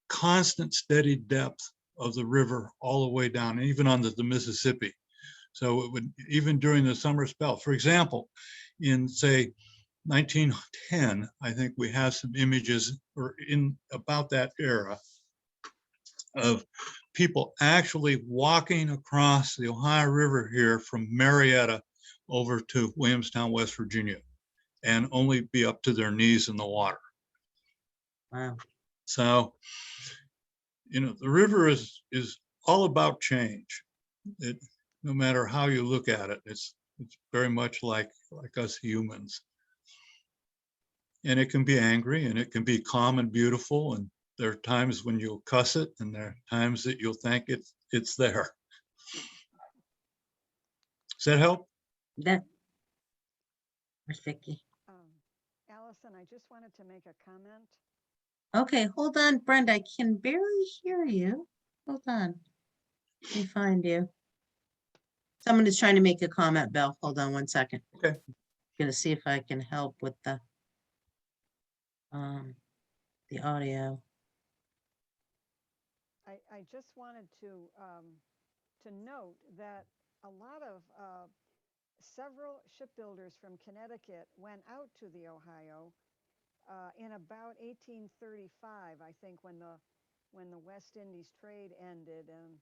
Speaker 2: constant steady depth of the river all the way down, even onto the Mississippi. So it would, even during the summer spell, for example, in say 1910, I think we have some images or in about that era of people actually walking across the Ohio River here from Marietta over to Williamstown, West Virginia, and only be up to their knees in the water.
Speaker 1: Wow.
Speaker 2: So, you know, the river is all about change. No matter how you look at it, it's very much like us humans. And it can be angry and it can be calm and beautiful. And there are times when you'll cuss it and there are times that you'll think it's there. Does that help?
Speaker 1: That, where's Vicky?
Speaker 3: Allison, I just wanted to make a comment.
Speaker 1: Okay, hold on, Brenda. I can barely hear you. Hold on. Let me find you. Someone is trying to make a comment, Bill. Hold on one second.
Speaker 2: Okay.
Speaker 1: Gonna see if I can help with the audio.
Speaker 3: I just wanted to note that a lot of several shipbuilders from Connecticut went out to the Ohio in about 1835, I think, when the West Indies trade ended and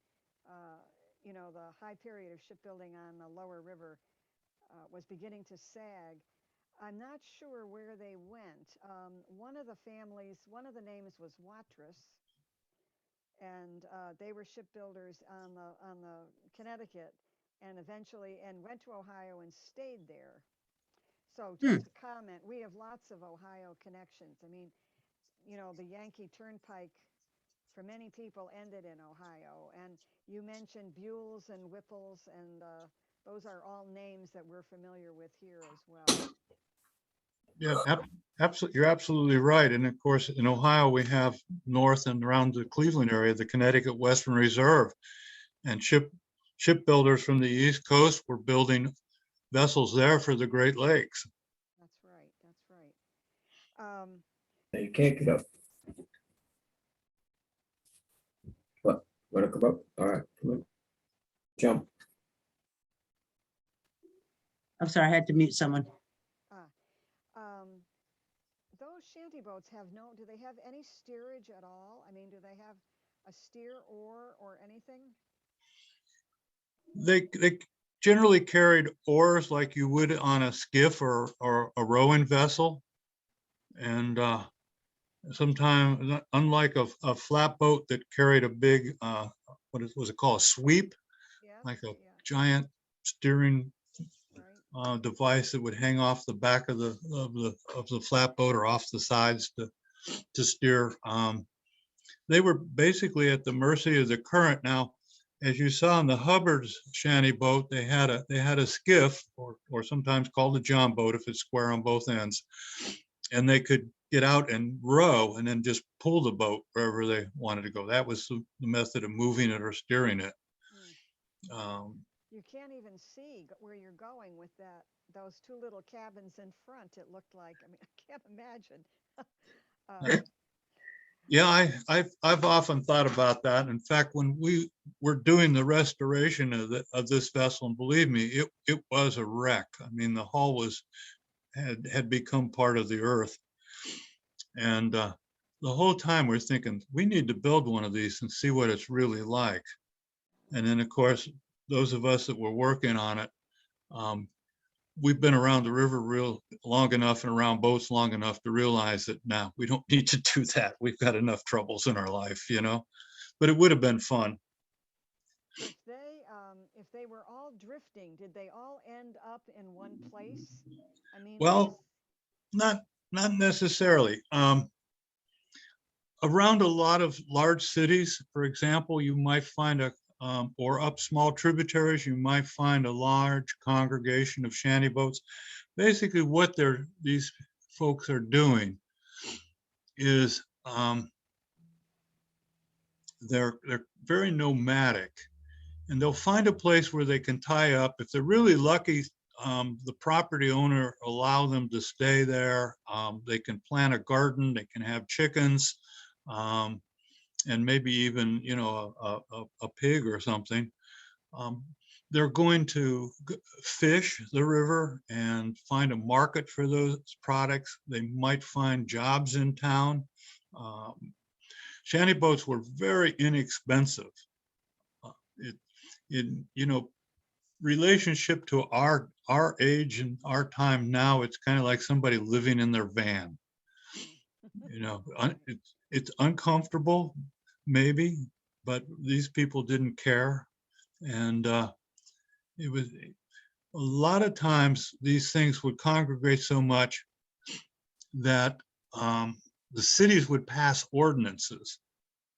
Speaker 3: you know, the high period of shipbuilding on the lower river was beginning to sag. I'm not sure where they went. One of the families, one of the names was Watrous, and they were shipbuilders on the Connecticut, and eventually went to Ohio and stayed there. So just a comment, we have lots of Ohio connections. I mean, you know, the Yankee Turnpike for many people ended in Ohio, and you mentioned Buells and Whipples, and those are all names that we're familiar with here as well.
Speaker 2: Yeah, absolutely. You're absolutely right. And of course, in Ohio, we have north and around the Cleveland area, the Connecticut Western Reserve, and shipbuilders from the East Coast were building vessels there for the Great Lakes.
Speaker 3: That's right. That's right.
Speaker 5: You can't get up. What? Want to come up? All right, come on. Jump.
Speaker 1: I'm sorry, I had to mute someone.
Speaker 3: Those shanty boats do they have any steerage at all? I mean, do they have a steer oar or anything?
Speaker 2: They generally carried oars like you would on a skiff or a rowing vessel. And sometimes, unlike a flatboat that carried a big, what was it called, a sweep,
Speaker 3: Yes,
Speaker 2: like a
Speaker 3: yeah,
Speaker 2: giant steering
Speaker 3: right.
Speaker 2: device that would hang off the back of the flatboat or off the sides to steer. They were basically at the mercy of the current. Now, as you saw in the Hubbard's shanty boat, they had a skiff, or sometimes called a john boat if it's square on both ends, and they could get out and row and then just pull the boat wherever they wanted to go. That was the method of moving it or steering it.
Speaker 3: You can't even see where you're going with those two little cabins in front. It looked like, I mean, I can't imagine.
Speaker 2: Yeah, I've often thought about that. In fact, when we were doing the restoration of this vessel, and believe me, it was a wreck. I mean, the hull had become part of the earth, and the whole time we're thinking, we need to build one of these and see what it's really like. And then, of course, those of us that were working on it, we've been around the river real long enough and around boats long enough to realize that now we don't need to do that. We've got enough troubles in our life, you know, but it would have been fun.
Speaker 3: If they were all drifting, did they all end up in one place? I mean,
Speaker 2: Well, not necessarily. Around a lot of large cities, for example, you might find or up small tributaries, you might find a large congregation of shanty boats. Basically, what these folks are doing is they're very nomadic, and they'll find a place where they can tie up. If they're really lucky, the property owner allow them to stay there. They can plant a garden, they can have chickens, and maybe even, you know, a pig or something. They're going to fish the river and find a market for those products. They might find jobs in town. Shanty boats were very inexpensive. You know, relationship to our age and our time now, it's kind of like somebody living in their van. You know, it's uncomfortable, maybe, but these people didn't care. And it was a lot of times these things would congregate so much that the cities would pass ordinances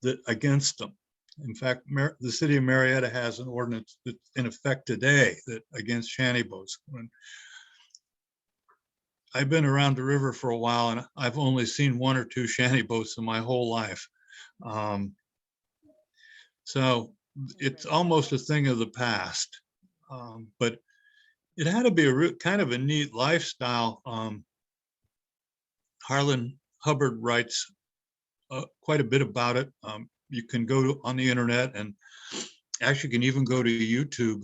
Speaker 2: that against them. In fact, the city of Marietta has an ordinance that's in effect today that against shanty boats. I've been around the river for a while, and I've only seen 1 or 2 shanty boats in my whole life. So it's almost a thing of the past. But it had to be kind of a neat lifestyle. Harlan Hubbard writes quite a bit about it. You can go on the internet, and actually can even go to YouTube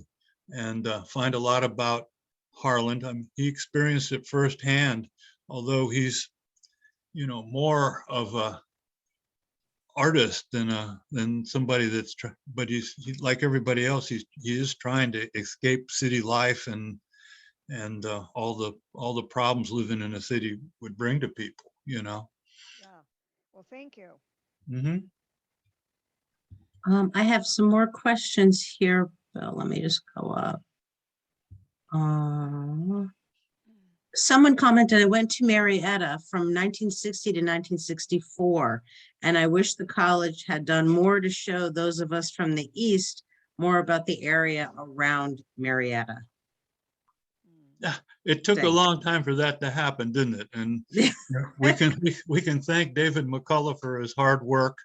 Speaker 2: and find a lot about Harlan. He experienced it firsthand, although he's, you know, more of a artist than somebody that's but he's like everybody else. He is trying to escape city life and all the problems living in a city would bring to people, you know.
Speaker 3: yeah. Well, thank you.
Speaker 2: Mm-hmm.
Speaker 1: I have some more questions here, Bill. Let me just go up. Someone commented, I went to Marietta from 1960 to 1964, and I wish the college had done more to show those of us from the East more about the area around Marietta.
Speaker 2: Yeah, it took a long time for that to happen, didn't it? And we can thank David McCullough for his hard work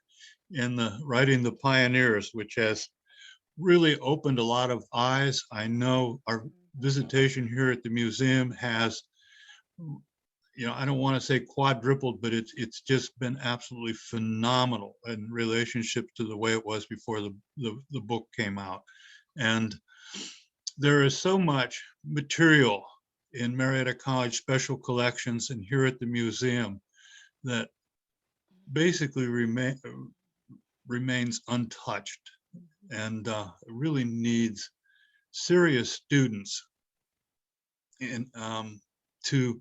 Speaker 2: in writing The Pioneers, which has really opened a lot of eyes. I know our visitation here at the museum has, you know, I don't want to say quadrupled, but it's just been absolutely phenomenal in relationship to the way it was before the book came out. And there is so much material in Marietta College special collections and here at the museum that basically remains untouched, and really needs serious students to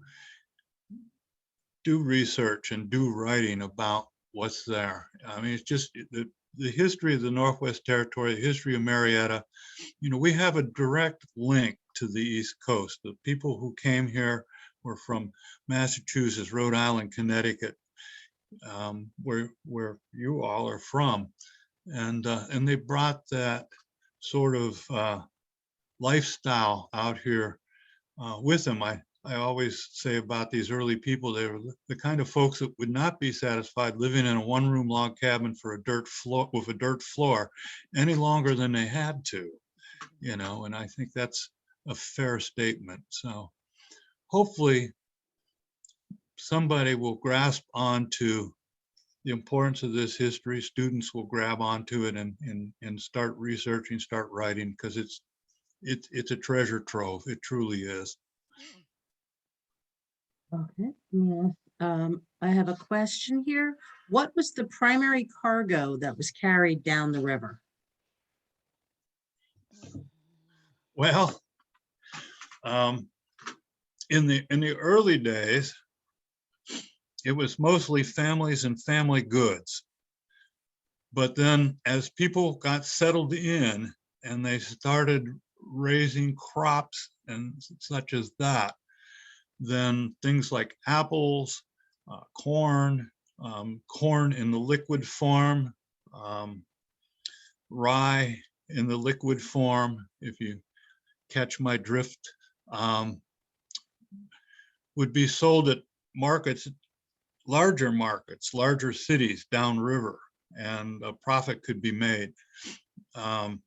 Speaker 2: do research and do writing about what's there. I mean, it's just the history of the Northwest Territory, the history of Marietta. You know, we have a direct link to the East Coast. The people who came here were from Massachusetts, Rhode Island, Connecticut, where you all are from, and they brought that sort of lifestyle out here with them. I always say about these early people, they were the kind of folks that would not be satisfied living in a one-room log cabin for a dirt floor with a dirt floor any longer than they had to, you know, and I think that's a fair statement. So hopefully somebody will grasp onto the importance of this history. Students will grab onto it and start researching, start writing, because it's a treasure trove. It truly is.
Speaker 1: Okay, let me I have a question here. What was the primary cargo that was carried down the river?
Speaker 2: Well, um, in the early days, it was mostly families and family goods. But then as people got settled in and they started raising crops and such as that, then things like apples, corn, corn in the liquid form, um, rye in the liquid form, if you catch my drift, um, would be sold at markets, larger cities downriver, and a profit could be made. Um,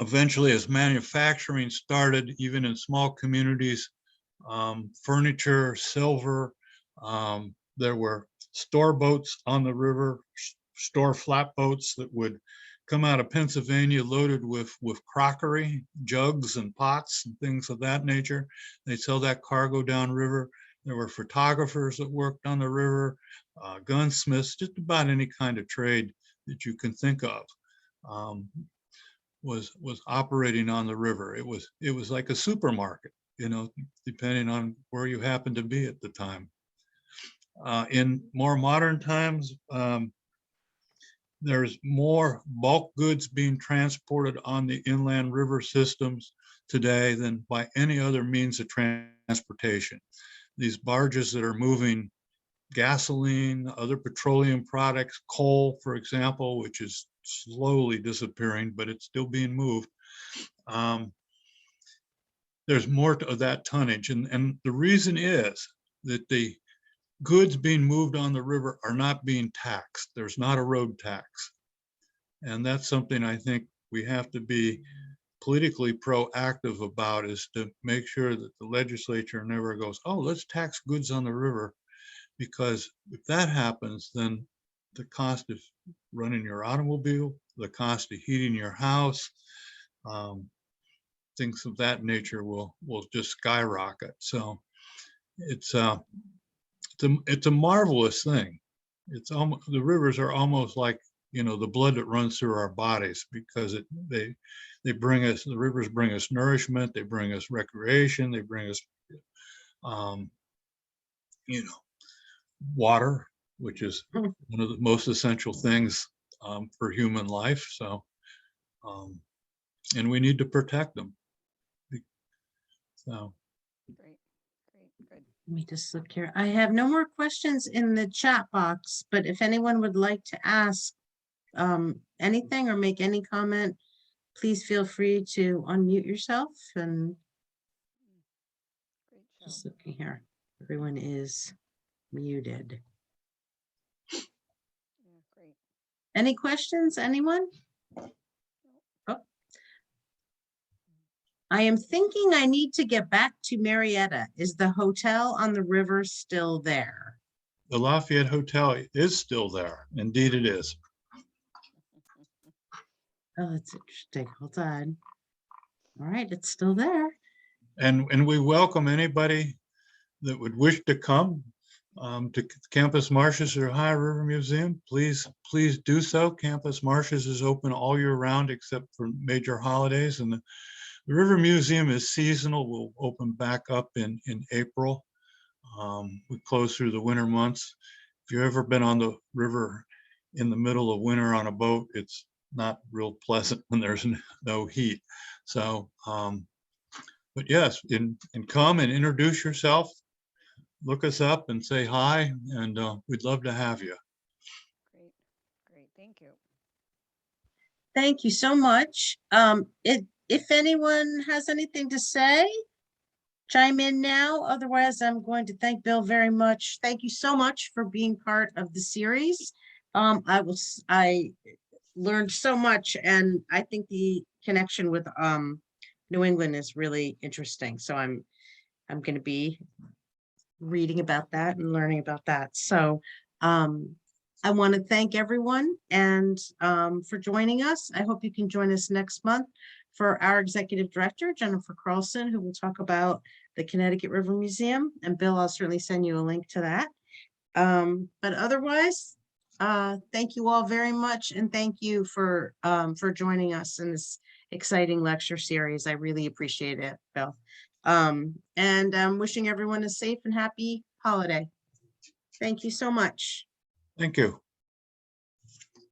Speaker 2: Eventually, as manufacturing started, even in small communities, furniture, silver, there were store boats on the river, store flatboats that would come out of Pennsylvania loaded with crockery, jugs and pots and things of that nature. They'd sell that cargo downriver. There were photographers that worked on the river, gunsmiths, just about any kind of trade that you can think of. Was operating on the river. It was like a supermarket, depending on where you happen to be at the time. In more modern times, there's more bulk goods being transported on the inland river systems today than by any other means of transportation. These barges that are moving gasoline, other petroleum products, coal, for example, which is slowly disappearing, but it's still being moved. There's more of that tonnage. And the reason is that the goods being moved on the river are not being taxed. There's not a road tax. And that's something I think we have to be politically proactive about, is to make sure that the legislature never goes, oh, let's tax goods on the river. Because if that happens, then the cost of running your automobile, the cost of heating your house, things of that nature will just skyrocket. So it's a marvelous thing. It's almost, the rivers are almost like, the blood that runs through our bodies, because they bring us, the rivers bring us nourishment, they bring us recreation, they bring us water, which is one of the most essential things for human life. So, and we need to protect them. So,
Speaker 3: Great, good.
Speaker 1: Let me just look here. I have no more questions in the chat box, but if anyone would like to ask anything or make any comment, please feel free to unmute yourself. And
Speaker 3: Great show.
Speaker 1: just looking here, everyone is muted.
Speaker 3: Yeah, great.
Speaker 1: Any questions, anyone? Oh. I am thinking I need to get back to Marietta. Is the hotel on the river still there?
Speaker 2: the Lafayette Hotel is still there. Indeed, it is.
Speaker 1: Oh, that's interesting. Hold on. All right, it's still there.
Speaker 2: And we welcome anybody that would wish to come to Campus Martius or Ohio River Museum. Please do so. Campus Martius is open all year round except for major holidays, and the River Museum is seasonal. We'll open back up in April. We close through the winter months. If you've ever been on the river in the middle of winter on a boat, it's not real pleasant when there's no heat. So, but yes, and come and introduce yourself, look us up and say hi, and we'd love to have you.
Speaker 3: Great, thank you.
Speaker 1: Thank you so much. If anyone has anything to say, chime in now. Otherwise, I'm going to thank Bill very much. Thank you so much for being part of the series. I learned so much, and I think the connection with New England is really interesting. So I'm going to be reading about that and learning about that. So I want to thank everyone and for joining us. I hope you can join us next month for our executive director, Jennifer Carlson, who will talk about the Connecticut River Museum. And Bill, I'll certainly send you a link to that. But otherwise, thank you all very much, and thank you for joining us in this exciting lecture series. I really appreciate it, Bill. And I'm wishing everyone a safe and happy holiday. Thank you so much.
Speaker 2: Thank you.